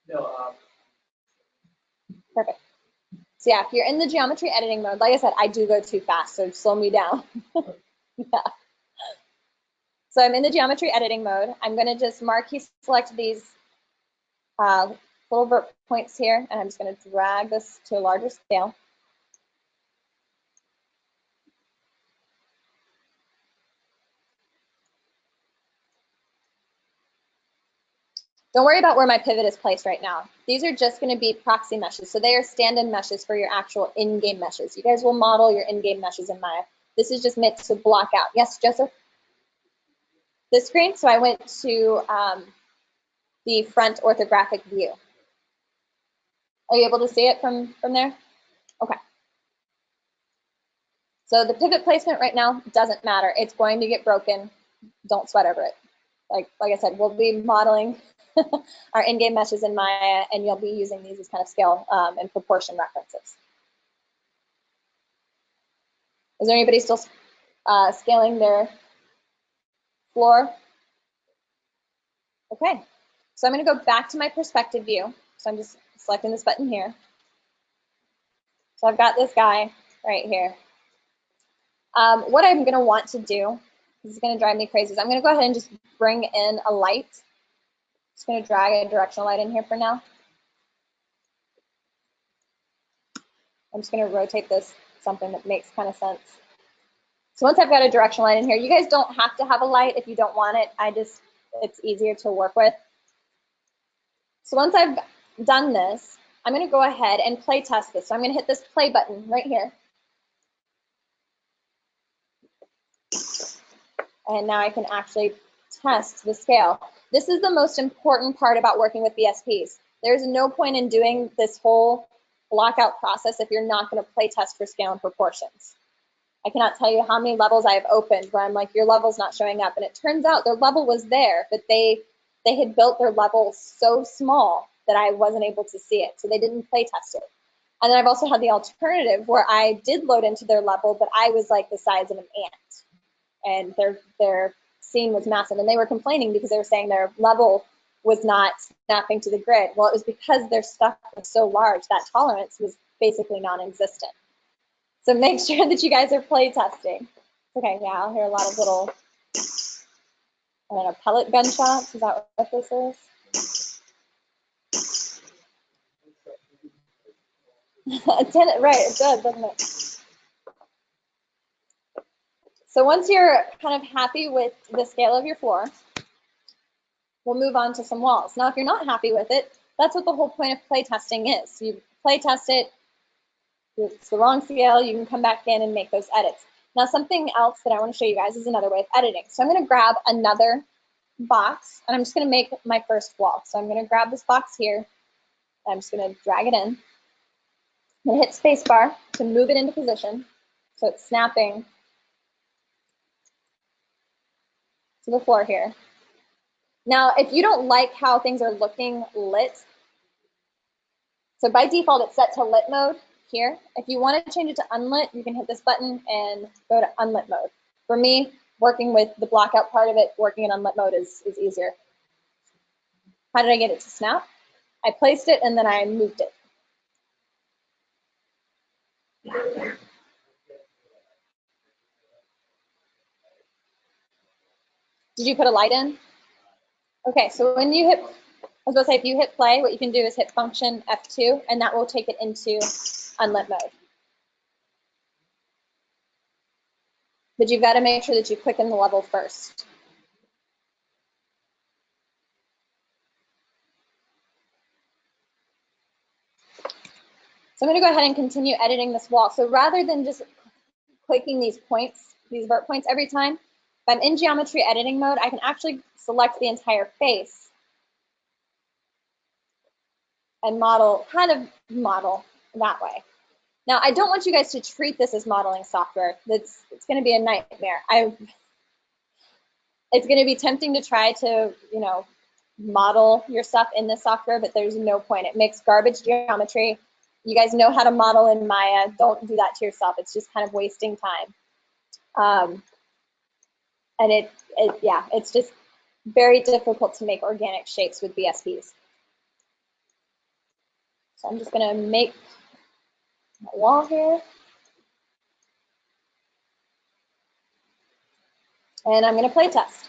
No, Perfect. So yeah, if you're in the geometry editing mode, like I said, I do go too fast, so slow me down. Yeah. So I'm in the geometry editing mode. I'm going to just marquee select these little vert points here, and I'm just going to drag this to a larger scale. Don't worry about where my pivot is placed right now. These are just going to be proxy meshes. So they are stand-in meshes for your actual in-game meshes. You guys will model your in-game meshes in Maya. This is just meant to block out. Yes, Joseph? This screen? So I went to the front orthographic view. Are you able to see it from there? Okay. So the pivot placement right now doesn't matter. It's going to get broken. Don't sweat over it. Like I said, we'll be modeling our in-game meshes in Maya, and you'll be using these as kind of scale and proportion references. Is there anybody still scaling their floor? Okay, so I'm going to go back to my perspective view. So I'm just selecting this button here. So I've got this guy right here. What I'm going to want to do, this is going to drive me crazy, is I'm going to go ahead and just bring in a light. Just gonna drag a directional light in here for now. I'm just gonna rotate this something that makes kind of sense. So once I've got a directional light in here, you guys don't have to have a light if you don't want it. It's easier to work with. So once I've done this, I'm gonna go ahead and play test this. So I'm gonna hit this play button right here. And now I can actually test the scale. This is the most important part about working with BSPs. There's no point in doing this whole blockout process if you're not going to play test for scale and proportions. I cannot tell you how many levels I have opened where I'm like, your level's not showing up. And it turns out their level was there, but they had built their level so small that I wasn't able to see it. So they didn't play test it. And then I've also had the alternative where I did load into their level, but I was like the size of an ant. And their scene was massive. And they were complaining because they were saying their level was not snapping to the grid. Well, it was because their stuff was so large, that tolerance was basically non-existent. So make sure that you guys are play testing. Okay, yeah, I'll hear a lot of little, I don't know, pellet gunshots. Is that what this is? Right, it does, doesn't it? So once you're kind of happy with the scale of your floor, we'll move on to some walls. Now, if you're not happy with it, that's what the whole point of play testing is. You play test it, it's the wrong scale, you can come back in and make those edits. Now, something else that I want to show you guys is another way of editing. So I'm going to grab another box, and I'm just going to make my first wall. So I'm going to grab this box here, I'm just going to drag it in. I'm going to hit spacebar to move it into position, so it's snapping to the floor here. Now, if you don't like how things are looking lit, so by default it's set to lit mode here. If you want to change it to unlit, you can hit this button and go to unlit mode. For me, working with the blockout part of it, working in unlit mode is easier. How did I get it to snap? I placed it and then I moved it. Did you put a light in? Okay, so when you hit, I was going to say, if you hit play, what you can do is hit function F2, and that will take it into unlit mode. But you've got to make sure that you quicken the level first. So I'm going to go ahead and continue editing this wall. So rather than just clicking these points, these vert points every time, if I'm in geometry editing mode, I can actually select the entire face and model, kind of model that way. Now, I don't want you guys to treat this as modeling software. It's going to be a nightmare. It's going to be tempting to try to, model your stuff in this software, but there's no point. It makes garbage geometry. You guys know how to model in Maya. Don't do that to yourself. It's just kind of wasting time. And it's just very difficult to make organic shapes with BSPs. So I'm just going to make a wall here. And I'm going to play test.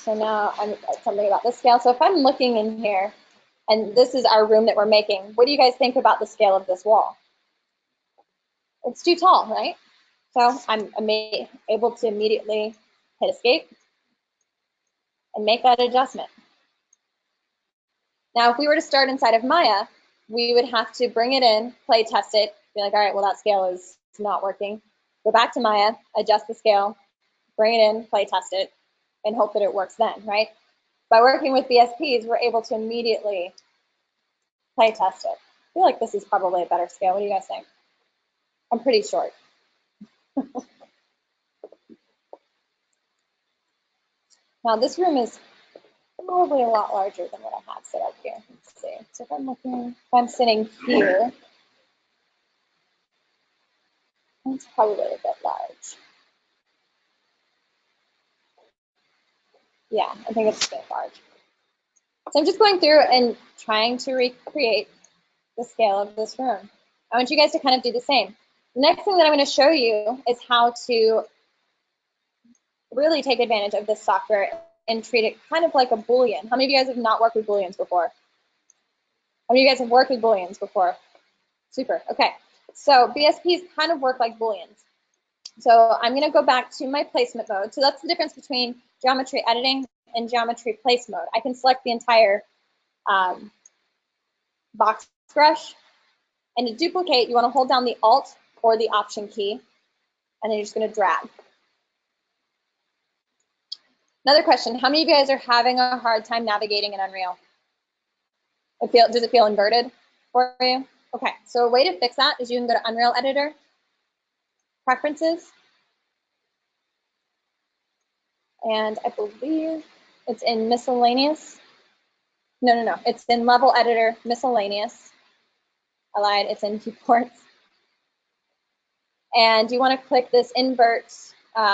So now I'm something about this scale. So if I'm looking in here, and this is our room that we're making, what do you guys think about the scale of this wall? It's too tall, right? So I'm able to immediately hit escape and make that adjustment. Now, if we were to start inside of Maya, we would have to bring it in, play test it, be like, all right, well, that scale is not working. Go back to Maya, adjust the scale, bring it in, play test it, and hope that it works then, right? By working with BSPs, we're able to immediately play test it. I feel like this is probably a better scale. What do you guys think? I'm pretty short. Now this room is probably a lot larger than what I have set up here. Let's see. So if I'm sitting here, it's probably a bit large. Yeah, I think it's a bit large. So I'm just going through and trying to recreate the scale of this room. I want you guys to kind of do the same. The next thing that I'm going to show you is how to really take advantage of this software and treat it kind of like a Boolean. How many of you guys have not worked with Booleans before? How many of you guys have worked with Booleans before? Super, okay. So BSPs kind of work like Booleans. So I'm gonna go back to my placement mode. So that's the difference between geometry editing and geometry place mode. I can select the entire box brush, and to duplicate, you wanna hold down the Alt or the Option key, and then you're just gonna drag. Another question, how many of you guys are having a hard time navigating in Unreal? Does it feel inverted for you? Okay, so a way to fix that is you can go to Unreal Editor, Preferences, and I believe it's in Miscellaneous. No, it's in Level Editor, Miscellaneous. I lied, it's in Viewports. And you want to click this Invert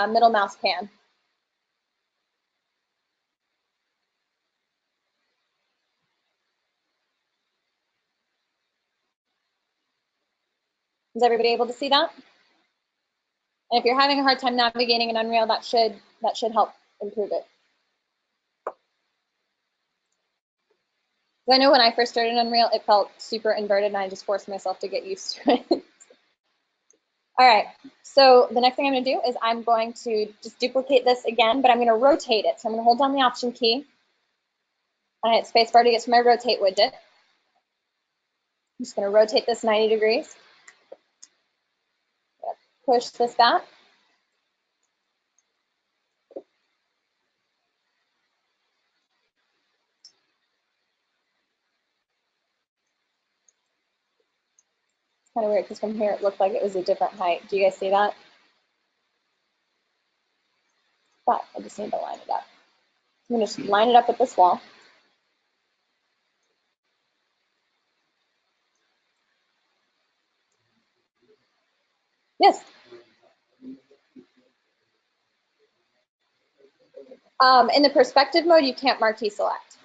Middle Mouse Pan. Is everybody able to see that? And if you're having a hard time navigating in Unreal, that should help improve it. I know when I first started in Unreal, it felt super inverted, and I just forced myself to get used to it. All right, so the next thing I'm going to do is I'm going to just duplicate this again, but I'm going to rotate it. So I'm going to hold down the Option key, and I hit spacebar to get to my rotate widget. I'm just going to rotate this 90 degrees. Push this back. It's kind of weird because from here it looked like it was a different height. Do you guys see that? But I just need to line it up. I'm going to just line it up with this wall. Yes. In the perspective mode, you can't marquee select.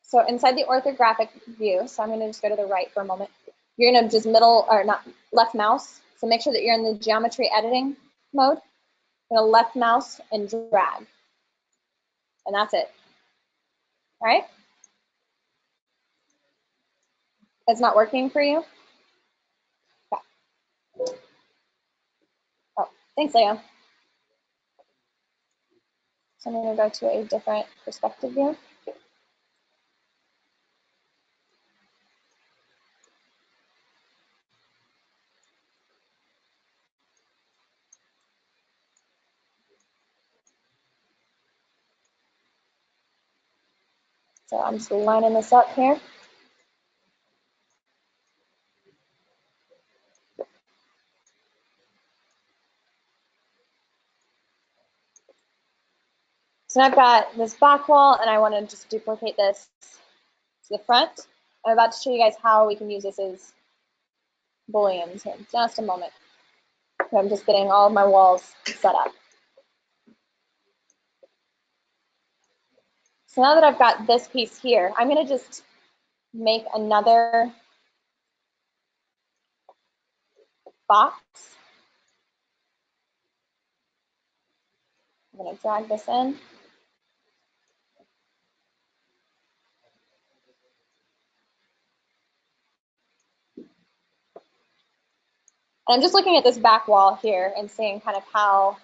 So inside the orthographic view, so I'm going to just go to the right for a moment. You're going to just left mouse. So make sure that you're in the geometry editing mode. You're going to left mouse and drag. And that's it. All right? It's not working for you? Okay. Oh, thanks, Leo. So I'm going to go to a different perspective view. So I'm just lining this up here. So now I've got this back wall, and I want to just duplicate this to the front. I'm about to show you guys how we can use this as Booleans in just a moment. So I'm just getting all of my walls set up. So now that I've got this piece here, I'm going to just make another box. I'm going to drag this in. And I'm just looking at this back wall here and seeing kind of how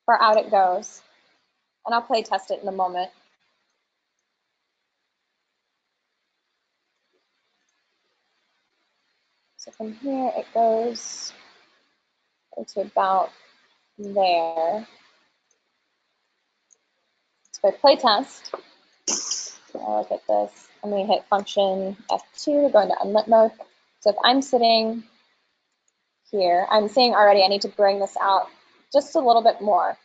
far out it goes. And I'll play test it in a moment. So from here it goes to about there. So if I play test, I'll look at this. I'm going to hit function F2, go into unlit mode. So if I'm sitting here, I'm seeing already I need to bring this out just a little bit more.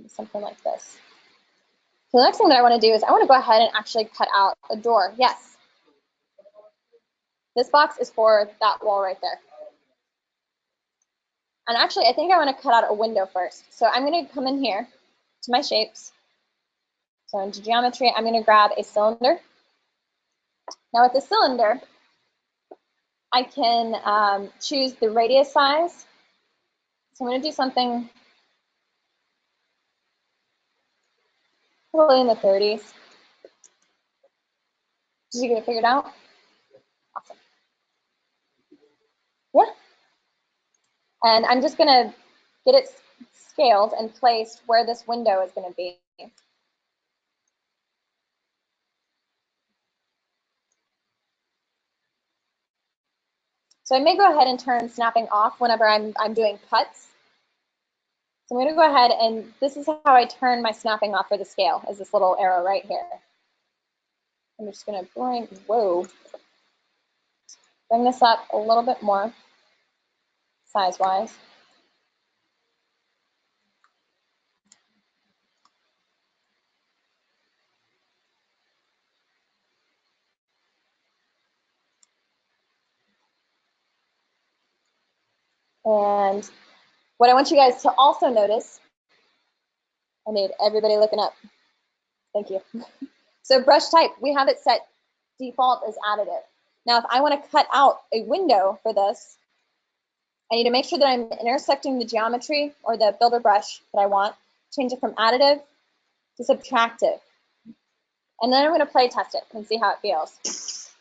Something like this. So the next thing that I want to do is I want to go ahead and actually cut out a door. Yes. This box is for that wall right there. And actually, I think I want to cut out a window first. So I'm going to come in here to my shapes. So into geometry, I'm going to grab a cylinder. Now with the cylinder, I can choose the radius size. So I'm going to do something probably in the 30s. Did you get it figured out? Awesome. Yeah. And I'm just going to get it scaled and placed where this window is going to be. So I may go ahead and turn snapping off whenever I'm doing cuts. So I'm going to go ahead and this is how I turn my snapping off for the scale, is this little arrow right here. I'm just going to bring this up a little bit more size-wise. And what I want you guys to also notice, I need everybody looking up. Thank you. So brush type, we have it set default as additive. Now, if I want to cut out a window for this, I need to make sure that I'm intersecting the geometry or the builder brush that I want, change it from additive to subtractive. And then I'm going to play test it and see how it feels.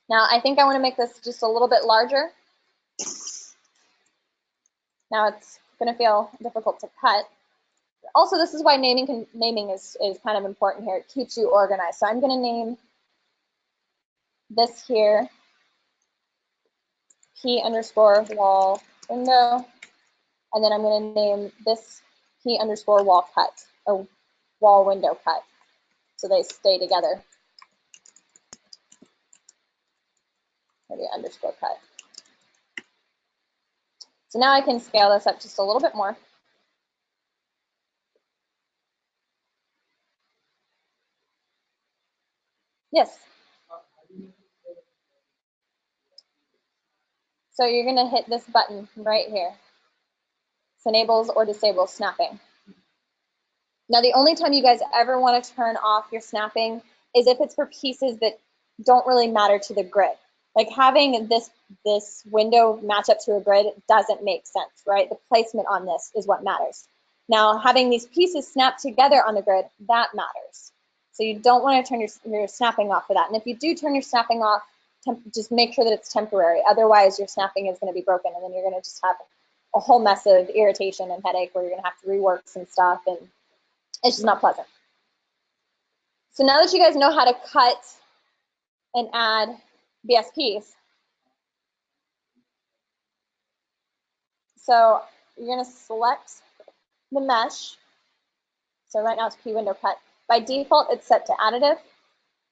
Now, I think I want to make this just a little bit larger. Now it's going to feel difficult to cut. Also, this is why naming is kind of important here. It keeps you organized. So I'm going to name this here P_wall window, and then I'm going to name this P_wall cut or wall window cut, so they stay together. Maybe underscore cut. So now I can scale this up just a little bit more. Yes. So you're going to hit this button right here. This enables or disables snapping. Now, the only time you guys ever want to turn off your snapping is if it's for pieces that don't really matter to the grid. Like having this window match up to a grid doesn't make sense, right? The placement on this is what matters. Now, having these pieces snap together on the grid, that matters. So you don't want to turn your snapping off for that. And if you do turn your snapping off, just make sure that it's temporary. Otherwise, your snapping is going to be broken, and then you're going to just have a whole mess of irritation and headache where you're going to have to rework some stuff, and it's just not pleasant. So now that you guys know how to cut and add BSPs, so you're going to select the mesh. So right now it's P window cut. By default, it's set to additive.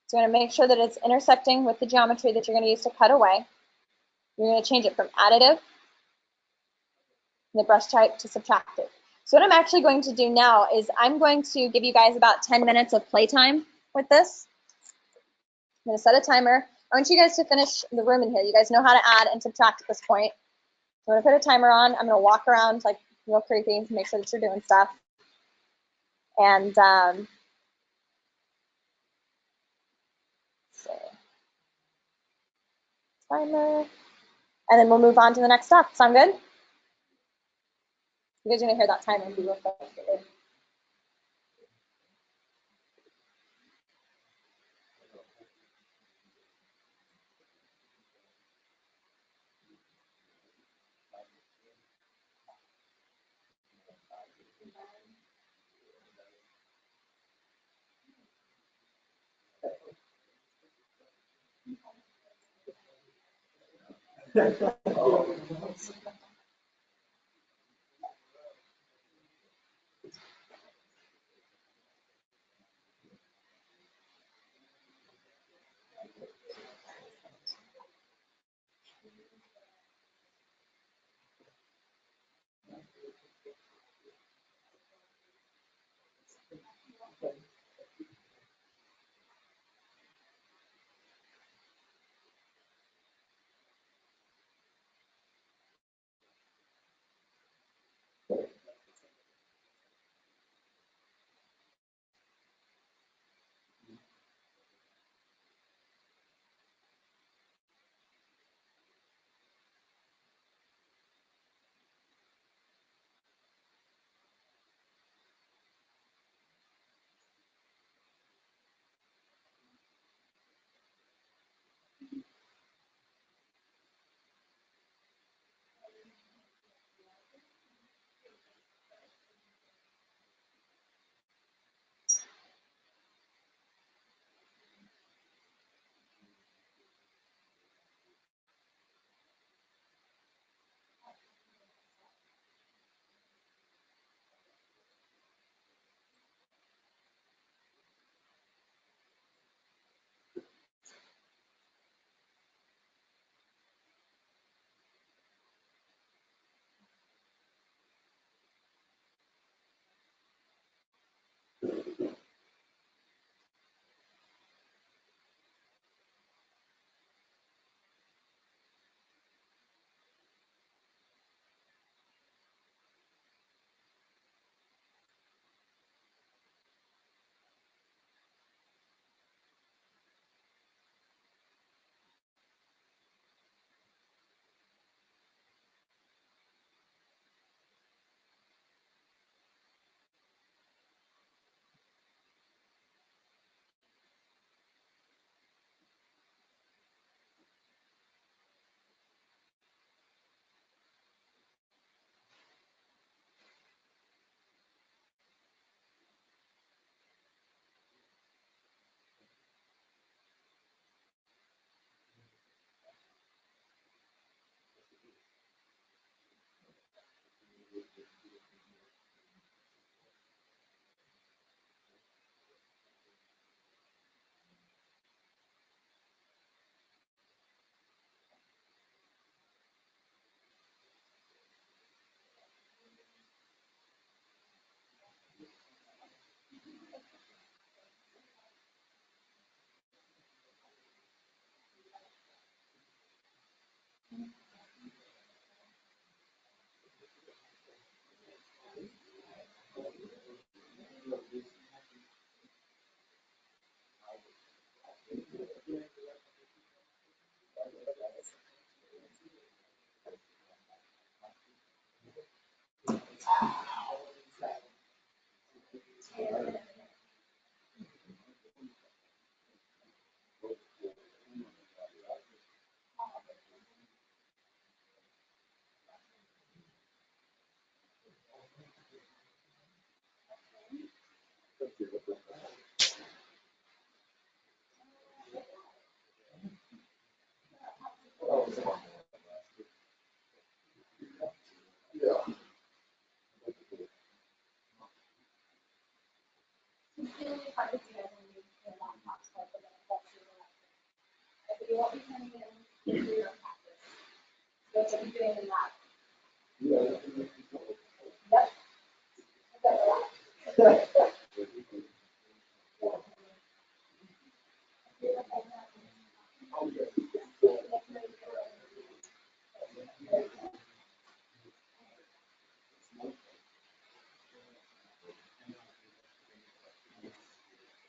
So you're going to make sure that it's intersecting with the geometry that you're going to use to cut away. You're going to change it from additive, the brush type, to subtractive. So what I'm actually going to do now is I'm going to give you guys about 10 minutes of playtime with this. I'm going to set a timer. I want you guys to finish the room in here. You guys know how to add and subtract at this point. I'm going to put a timer on. I'm going to walk around like real creepy to make sure that you're doing stuff. And let's see. Timer. And then we'll move on to the next step. Sound good? You guys are going to hear that timer be real quick.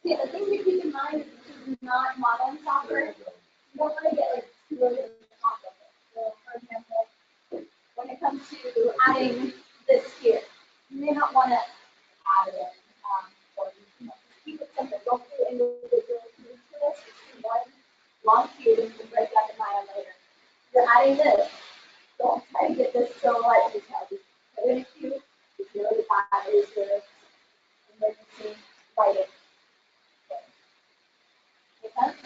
Yeah, the thing to keep in mind is this is not modeling software. You don't want to get like really complicated. So, for example, when it comes to adding this here, you may not want to add it. Or you know, keep it simple. Don't do individual keys for this. Just do one long key and you break that in iron later. You're adding this. Don't try to get this so light detailed. Just put in a cube. You know that is the emergency lighting. Make sense?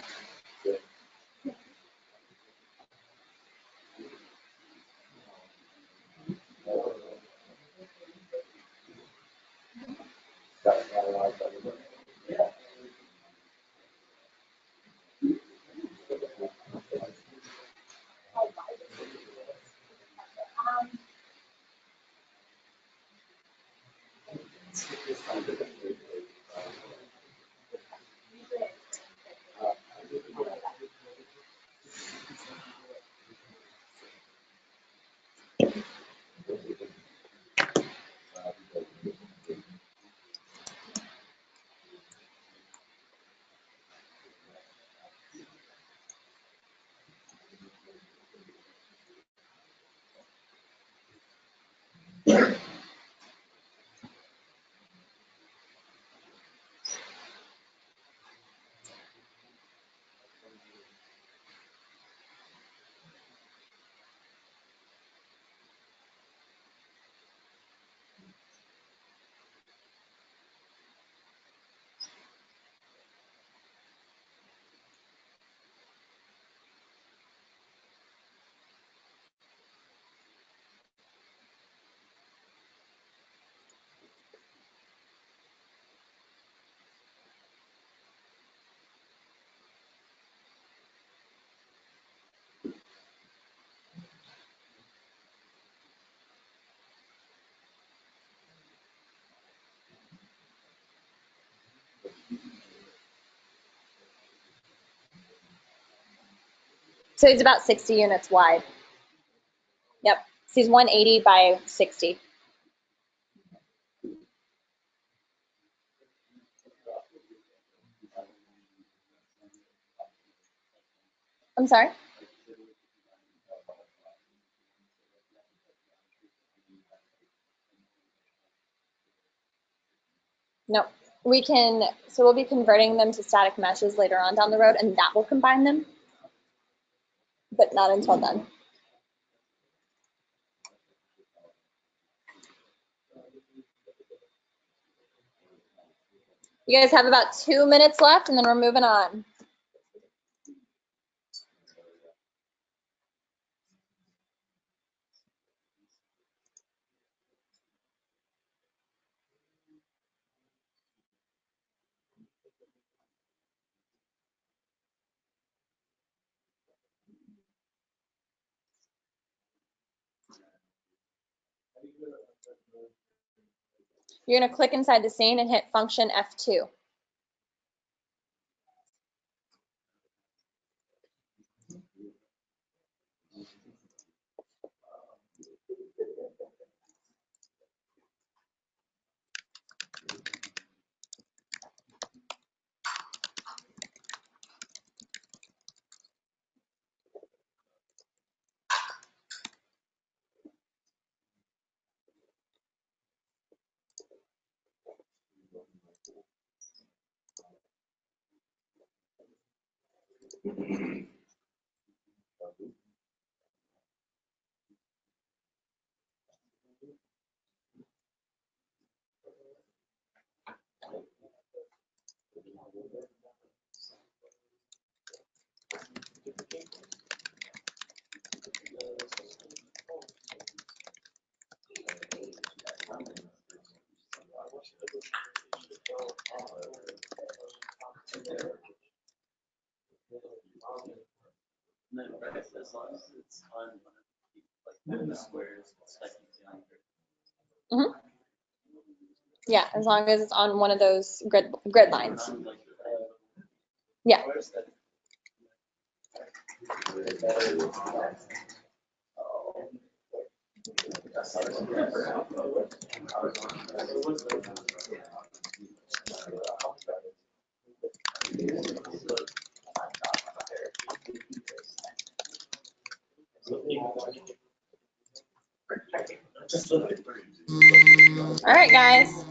So he's about 60 units wide. Yep. So he's 180 by 60. I'm sorry? No. We can, so we'll be converting them to static meshes later on down the road, and that will combine them, but not until then. You guys have about 2 minutes left, and then we're moving on. You're going to click inside the scene and hit function F2. Right, so as long as it's on one of the squares, it's like Mhm. Yeah, as long as it's on one of those grid lines. Yeah. All right, guys.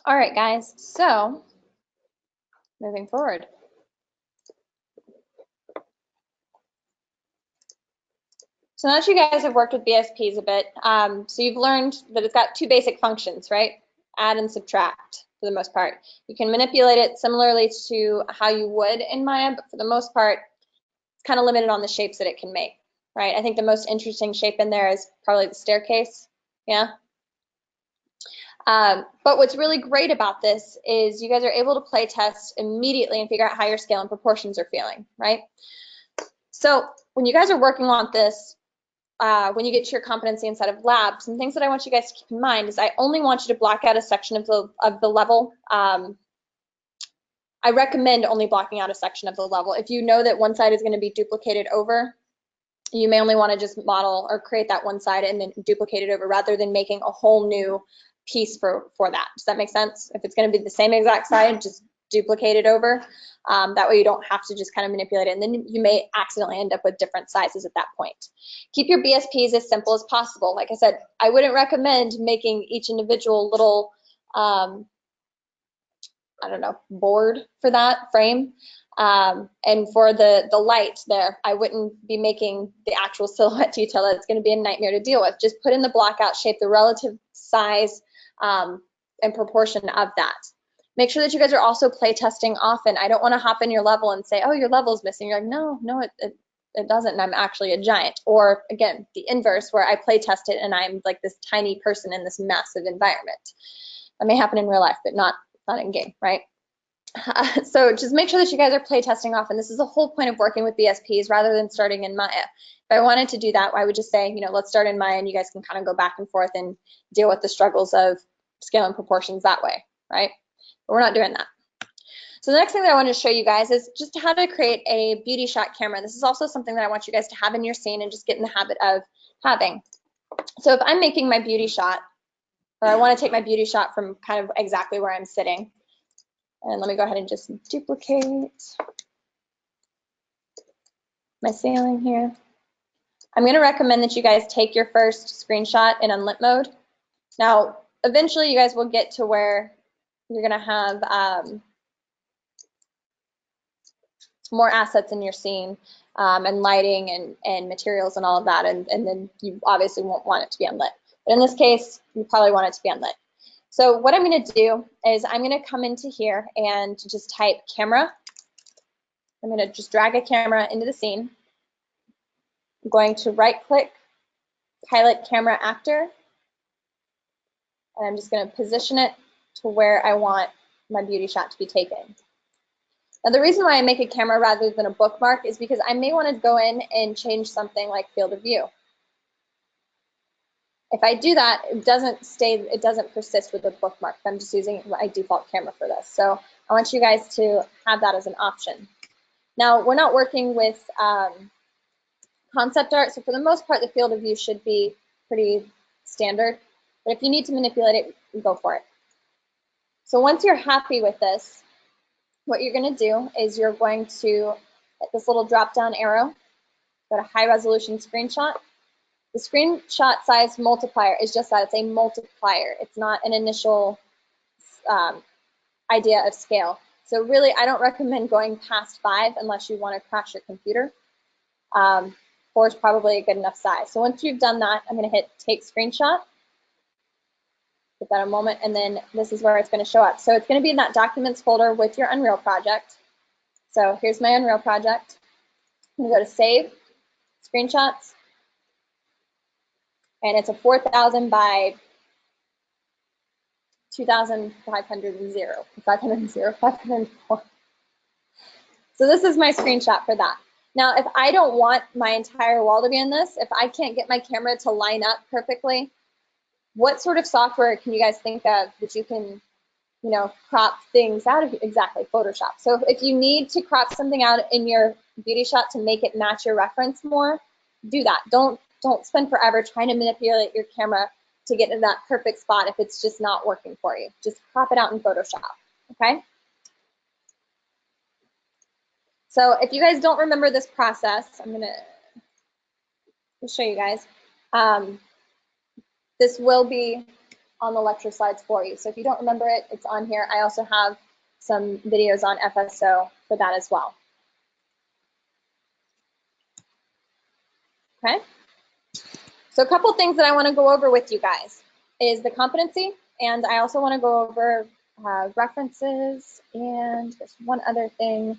All right, guys. So moving forward. So now that you guys have worked with BSPs a bit, so you've learned that it's got two basic functions, right? Add and subtract for the most part. You can manipulate it similarly to how you would in Maya, but for the most part, it's kind of limited on the shapes that it can make, right? I think the most interesting shape in there is probably the staircase, yeah? But what's really great about this is you guys are able to play test immediately and figure out how your scale and proportions are feeling, right? So when you guys are working on this, when you get to your competency inside of lab, some things that I want you guys to keep in mind is I only want you to block out a section of the level. I recommend only blocking out a section of the level. If you know that one side is going to be duplicated over, you may only want to just model or create that one side and then duplicate it over rather than making a whole new piece for that. Does that make sense? If it's going to be the same exact side, just duplicate it over. That way you don't have to just kind of manipulate it, and then you may accidentally end up with different sizes at that point. Keep your BSPs as simple as possible. Like I said, I wouldn't recommend making each individual little, I don't know, board for that frame. And for the light there, I wouldn't be making the actual silhouette detail. That's going to be a nightmare to deal with. Just put in the blockout shape, the relative size and proportion of that. Make sure that you guys are also play testing often. I don't want to hop in your level and say, oh, your level's missing. You're like, no, it doesn't, and I'm actually a giant. Or again, the inverse, where I play test it and I'm like this tiny person in this massive environment. That may happen in real life, but not in game, right? So just make sure that you guys are play testing often. This is the whole point of working with BSPs rather than starting in Maya. If I wanted to do that, I would just say, let's start in Maya and you guys can kind of go back and forth and deal with the struggles of scale and proportions that way, right? But we're not doing that. So the next thing that I want to show you guys is just how to create a beauty shot camera. This is also something that I want you guys to have in your scene and just get in the habit of having. So if I'm making my beauty shot, or I want to take my beauty shot from kind of exactly where I'm sitting, and let me go ahead and just duplicate my ceiling here. I'm going to recommend that you guys take your first screenshot in unlit mode. Now, eventually you guys will get to where you're going to have more assets in your scene and lighting and materials and all of that, and then you obviously won't want it to be unlit. But in this case, you probably want it to be unlit. So what I'm going to do is I'm going to come into here and just type camera. I'm going to just drag a camera into the scene. I'm going to right-click, pilot camera actor, and I'm just going to position it to where I want my beauty shot to be taken. Now, the reason why I make a camera rather than a bookmark is because I may want to go in and change something like field of view. If I do that, it doesn't persist with the bookmark. I'm just using my default camera for this. So I want you guys to have that as an option. Now, we're not working with concept art, so for the most part, the field of view should be pretty standard. But if you need to manipulate it, go for it. So once you're happy with this, what you're going to do is you're going to hit this little drop-down arrow, go to high resolution screenshot. The screenshot size multiplier is just that, it's a multiplier. It's not an initial idea of scale. So really, I don't recommend going past 5 unless you want to crash your computer. 4 is probably a good enough size. So once you've done that, I'm going to hit take screenshot. Give that a moment, and then this is where it's going to show up. So it's going to be in that documents folder with your Unreal project. So here's my Unreal project. I'm going to go to save, screenshots, and it's a 4,000 by 504. So this is my screenshot for that. Now, if I don't want my entire wall to be in this, if I can't get my camera to line up perfectly, what sort of software can you guys think of that you can, you know, crop things out of? Exactly, Photoshop. So if you need to crop something out in your beauty shot to make it match your reference more, do that. Don't spend forever trying to manipulate your camera to get in that perfect spot if it's just not working for you. Just crop it out in Photoshop, okay? So if you guys don't remember this process, I'm gonna show you guys. This will be on the lecture slides for you. So if you don't remember it, it's on here. I also have some videos on FSO for that as well. Okay. So a couple things that I want to go over with you guys is the competency, and I also want to go over references, and there's one other thing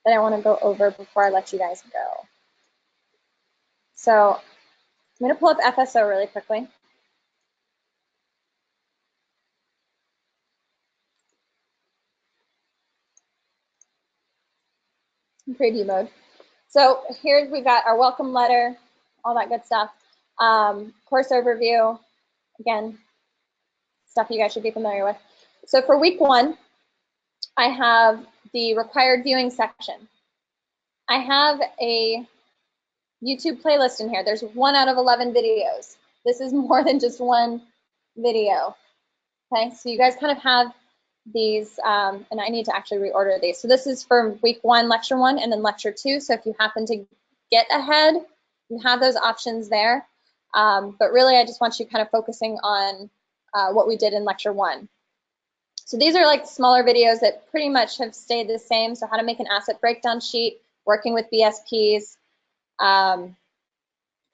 that I want to go over before I let you guys go. So I'm going to pull up FSO really quickly. In preview mode. So here we've got our welcome letter, all that good stuff. Course overview, again, stuff you guys should be familiar with. So for week 1, I have the required viewing section. I have a YouTube playlist in here. There's 1 out of 11 videos. This is more than just one video. Okay, so you guys kind of have these, and I need to actually reorder these. So this is for week 1, lecture 1, and then lecture 2. So if you happen to get ahead, you have those options there. But really, I just want you kind of focusing on what we did in lecture 1. So these are like smaller videos that pretty much have stayed the same. So how to make an asset breakdown sheet, working with BSPs,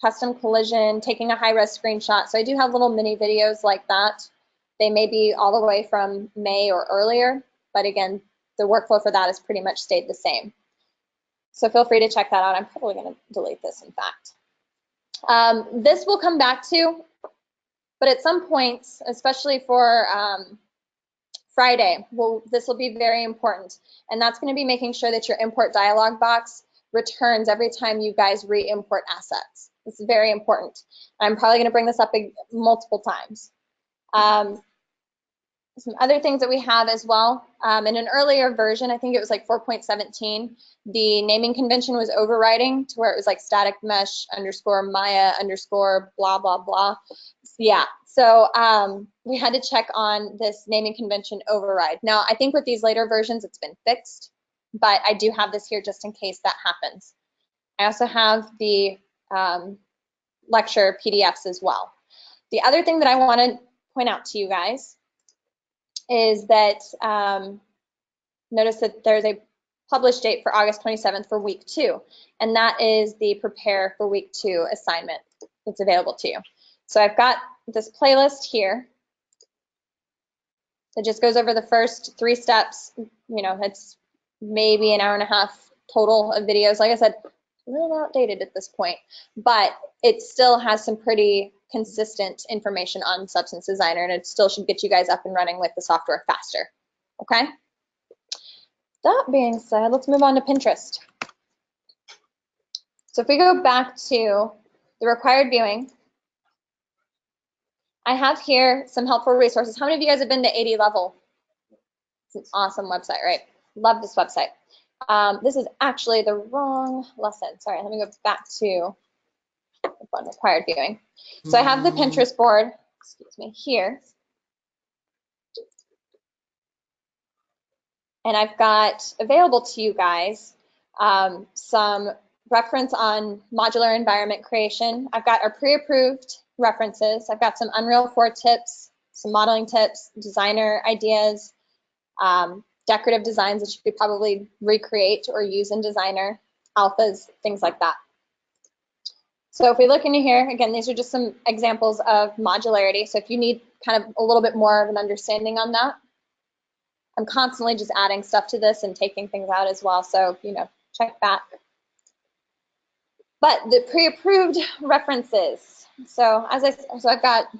custom collision, taking a high-res screenshot. So I do have little mini videos like that. They may be all the way from May or earlier, but again, the workflow for that has pretty much stayed the same. So feel free to check that out. I'm probably going to delete this, in fact. This will come back to, but at some points, especially for Friday, this will be very important. And that's going to be making sure that your import dialog box returns every time you guys re-import assets. This is very important. I'm probably going to bring this up multiple times. Some other things that we have as well, in an earlier version, I think it was like 4.17, the naming convention was overriding to where it was like static mesh underscore Maya underscore blah, blah, blah. Yeah, so we had to check on this naming convention override. Now, I think with these later versions, it's been fixed, but I do have this here just in case that happens. I also have the lecture PDFs as well. The other thing that I want to point out to you guys is that notice that there's a published date for August 27th for week 2, and that is the prepare for week 2 assignment that's available to you. So I've got this playlist here that just goes over the first 3 steps. You know, it's maybe an hour and a half total of videos. Like I said, a little outdated at this point, but it still has some pretty consistent information on Substance Designer, and it still should get you guys up and running with the software faster, okay? That being said, let's move on to Pinterest. So if we go back to the required viewing, I have here some helpful resources. How many of you guys have been to 80 Level? It's an awesome website, right? Love this website. This is actually the wrong lesson. Sorry, let me go back to on required viewing. So I have the Pinterest board, excuse me, here. And I've got available to you guys some reference on modular environment creation. I've got our pre-approved references. I've got some Unreal 4 tips, some modeling tips, designer ideas, decorative designs that you could probably recreate or use in Designer, alphas, things like that. So if we look into here, again, these are just some examples of modularity. So if you need kind of a little bit more of an understanding on that. I'm constantly just adding stuff to this and taking things out as well. So, you know, check back. But the pre-approved references. So I've got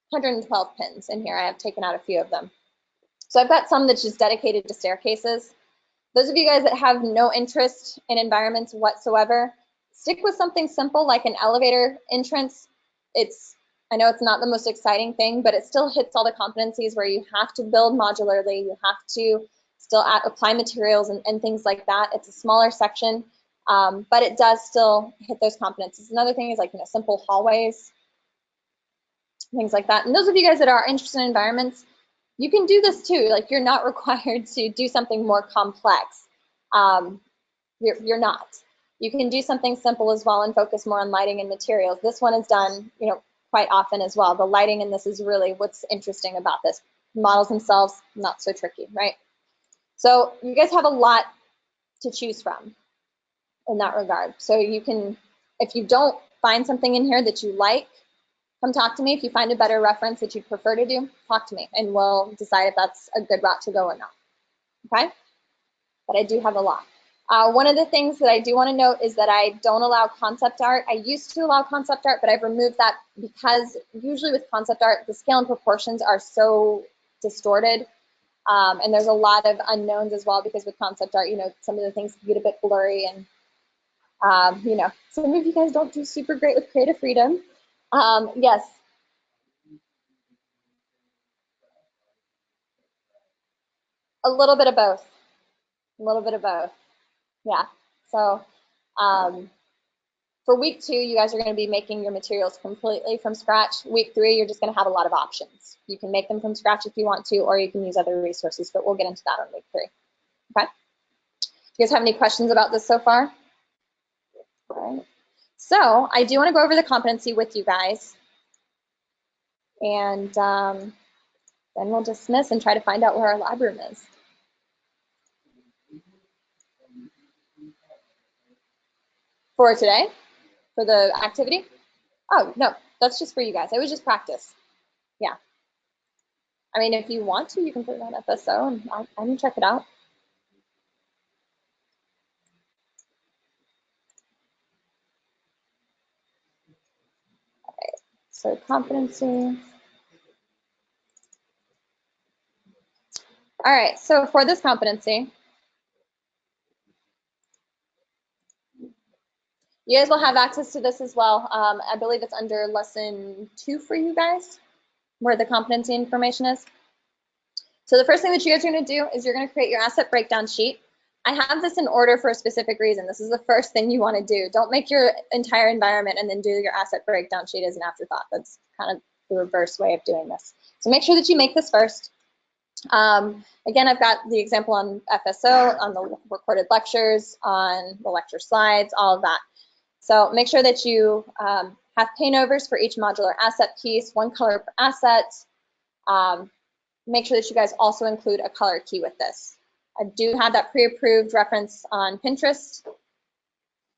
112 pins in here. I have taken out a few of them. So I've got some that's just dedicated to staircases. Those of you guys that have no interest in environments whatsoever, stick with something simple like an elevator entrance. I know it's not the most exciting thing, but it still hits all the competencies where you have to build modularly, you have to still apply materials and things like that. It's a smaller section, but it does still hit those competencies. Another thing is like, you know, simple hallways, things like that. And those of you guys that are interested in environments, you can do this too. Like, you're not required to do something more complex. You're not. You can do something simple as well and focus more on lighting and materials. This one is done, you know, quite often as well. The lighting in this is really what's interesting about this. Models themselves, not so tricky, right? So you guys have a lot to choose from in that regard. So you can, if you don't find something in here that you like, come talk to me. If you find a better reference that you'd prefer to do, talk to me and we'll decide if that's a good route to go or not, okay? But I do have a lot. One of the things that I do want to note is that I don't allow concept art. I used to allow concept art, but I've removed that because usually with concept art, the scale and proportions are so distorted. And there's a lot of unknowns as well, because with concept art, you know, some of the things can get a bit blurry and, you know, some of you guys don't do super great with creative freedom. Yes. A little bit of both. A little bit of both. Yeah. So for week 2, you guys are going to be making your materials completely from scratch. Week 3, you're just going to have a lot of options. You can make them from scratch if you want to, or you can use other resources, but we'll get into that on week 3. Okay. Do you guys have any questions about this so far? All right. So I do want to go over the competency with you guys. And then we'll dismiss and try to find out where our lab room is. For today? For the activity? Oh, no, that's just for you guys. It was just practice. Yeah. I mean, if you want to, you can put it on FSO and I can check it out. All right. So competency. All right, so for this competency, you guys will have access to this as well. I believe it's under lesson 2 for you guys, where the competency information is. So the first thing that you guys are going to do is you're going to create your asset breakdown sheet. I have this in order for a specific reason. This is the first thing you want to do. Don't make your entire environment and then do your asset breakdown sheet as an afterthought. That's kind of the reverse way of doing this. So make sure that you make this first. Again, I've got the example on FSO, on the recorded lectures, on the lecture slides, all of that. So make sure that you have paint overs for each modular asset piece, 1 color per asset. Make sure that you guys also include a color key with this. I do have that pre-approved reference on Pinterest.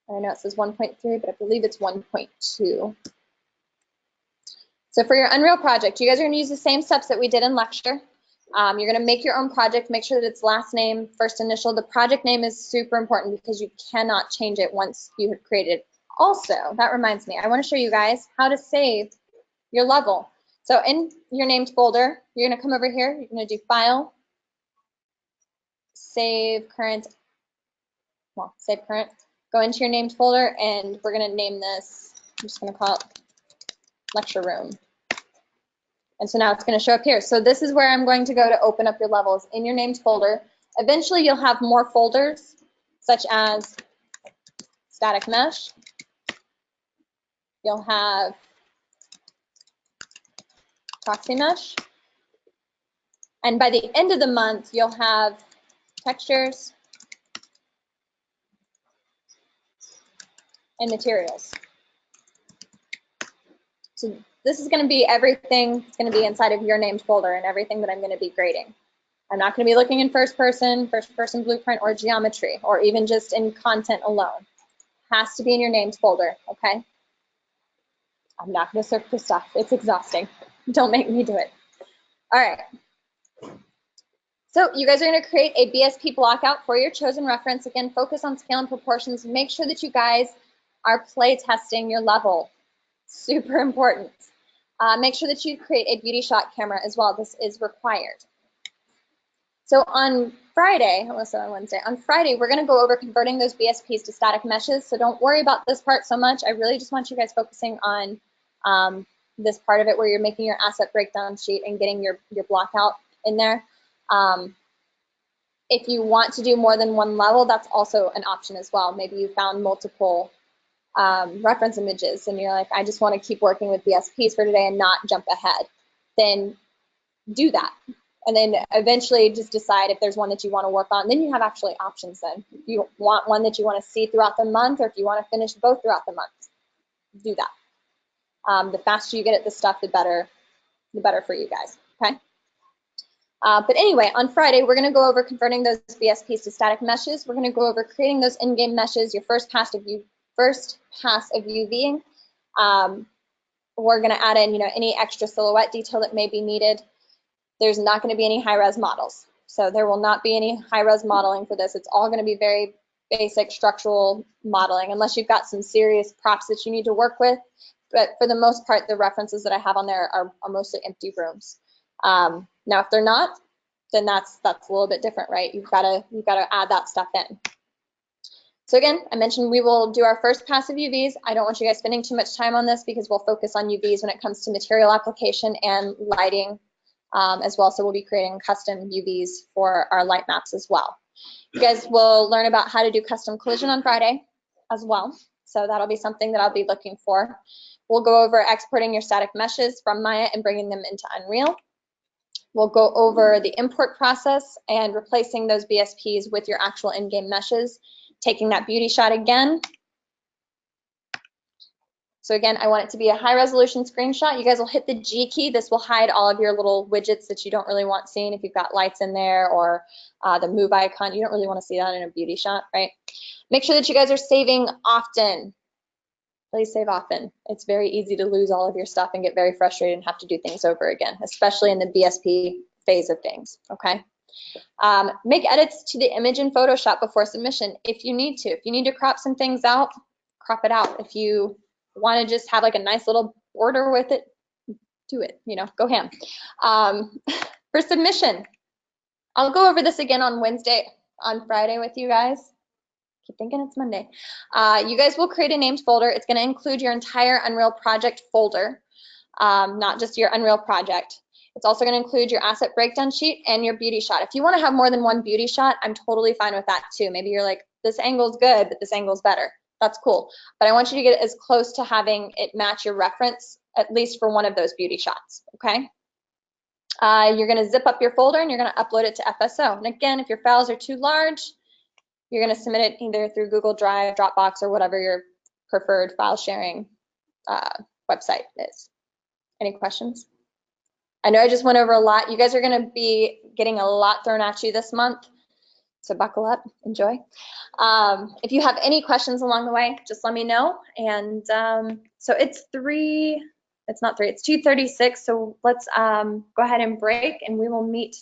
I know it says 1.3, but I believe it's 1.2. So for your Unreal project, you guys are going to use the same steps that we did in lecture. You're going to make your own project, make sure that it's last name, first initial. The project name is super important because you cannot change it once you have created it. Also, that reminds me, I want to show you guys how to save your level. So in your named folder, you're going to come over here, you're going to do File, Save Current, well, Save Current. Go into your named folder, and we're going to name this, I'm just going to call it Lecture Room. And so now it's going to show up here. So this is where I'm going to go to open up your levels in your named folder. Eventually, you'll have more folders, such as Static Mesh. You'll have Proxy Mesh. And by the end of the month, you'll have Textures and Materials. So this is going to be everything. It's going to be inside of your named folder and everything that I'm going to be grading. I'm not going to be looking in first person blueprint, or geometry, or even just in content alone. It has to be in your named folder, okay? I'm not going to search for stuff. It's exhausting. Don't make me do it. All right. So you guys are going to create a BSP blockout for your chosen reference. Again, focus on scale and proportions. Make sure that you guys are play testing your level. Super important. Make sure that you create a beauty shot camera as well. This is required. So on Friday, unless on Wednesday, on Friday, we're going to go over converting those BSPs to static meshes. So don't worry about this part so much. I really just want you guys focusing on this part of it where you're making your asset breakdown sheet and getting your blockout in there. If you want to do more than one level, that's also an option as well. Maybe you found multiple reference images and you're like, I just want to keep working with BSPs for today and not jump ahead. Then do that. And then eventually just decide if there's one that you want to work on. Then you have actually options then. If you want one that you want to see throughout the month, or if you want to finish both throughout the month, do that. The faster you get at this stuff, the better for you guys, okay? But anyway, on Friday, we're going to go over converting those BSPs to static meshes. We're going to go over creating those in-game meshes, your first pass of UVing. We're going to add in, any extra silhouette detail that may be needed. There's not going to be any high-res models. So there will not be any high-res modeling for this. It's all going to be very basic structural modeling, unless you've got some serious props that you need to work with. But for the most part, the references that I have on there are mostly empty rooms. Now, if they're not, then that's a little bit different, right? You've got to add that stuff in. So again, I mentioned we will do our first pass of UVs. I don't want you guys spending too much time on this because we'll focus on UVs when it comes to material application and lighting as well. So we'll be creating custom UVs for our light maps as well. You guys will learn about how to do custom collision on Friday as well. So that'll be something that I'll be looking for. We'll go over exporting your static meshes from Maya and bringing them into Unreal. We'll go over the import process and replacing those BSPs with your actual in-game meshes, taking that beauty shot again. So again, I want it to be a high resolution screenshot. You guys will hit the G key. This will hide all of your little widgets that you don't really want seen. If you've got lights in there or the move icon, you don't really want to see that in a beauty shot, right? Make sure that you guys are saving often. Please save often. It's very easy to lose all of your stuff and get very frustrated and have to do things over again, especially in the BSP phase of things, okay? Make edits to the image in Photoshop before submission if you need to. If you need to crop some things out, crop it out. If you want to just have like a nice little border with it, do it, go ham. For submission, I'll go over this again on Friday with you guys. Keep thinking it's Monday. You guys will create a named folder. It's going to include your entire Unreal project folder, not just your Unreal project. It's also going to include your asset breakdown sheet and your beauty shot. If you want to have more than one beauty shot, I'm totally fine with that too. Maybe you're like, this angle's good, but this angle's better. That's cool. But I want you to get as close to having it match your reference, at least for one of those beauty shots, okay? You're going to zip up your folder and you're going to upload it to FSO. And again, if your files are too large, you're going to submit it either through Google Drive, Dropbox, or whatever your preferred file sharing website is. Any questions? I know I just went over a lot. You guys are going to be getting a lot thrown at you this month, so buckle up, enjoy. If you have any questions along the way, just let me know. And so it's 2:36, so let's go ahead and break, and we will meet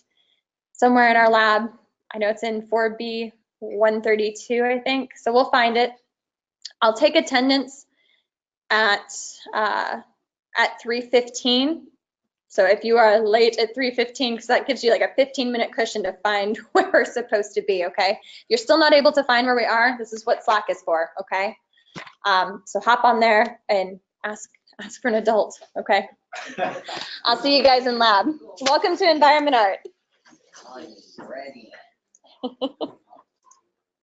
somewhere in our lab. I know it's in 4B 132, I think, so we'll find it. I'll take attendance at 3:15. So if you are late at 3:15, because that gives you like a 15-minute cushion to find where we're supposed to be, okay? If you're still not able to find where we are, this is what Slack is for, okay? So hop on there and ask for an adult, okay? I'll see you guys in lab. Welcome to Environment Art. I'm ready.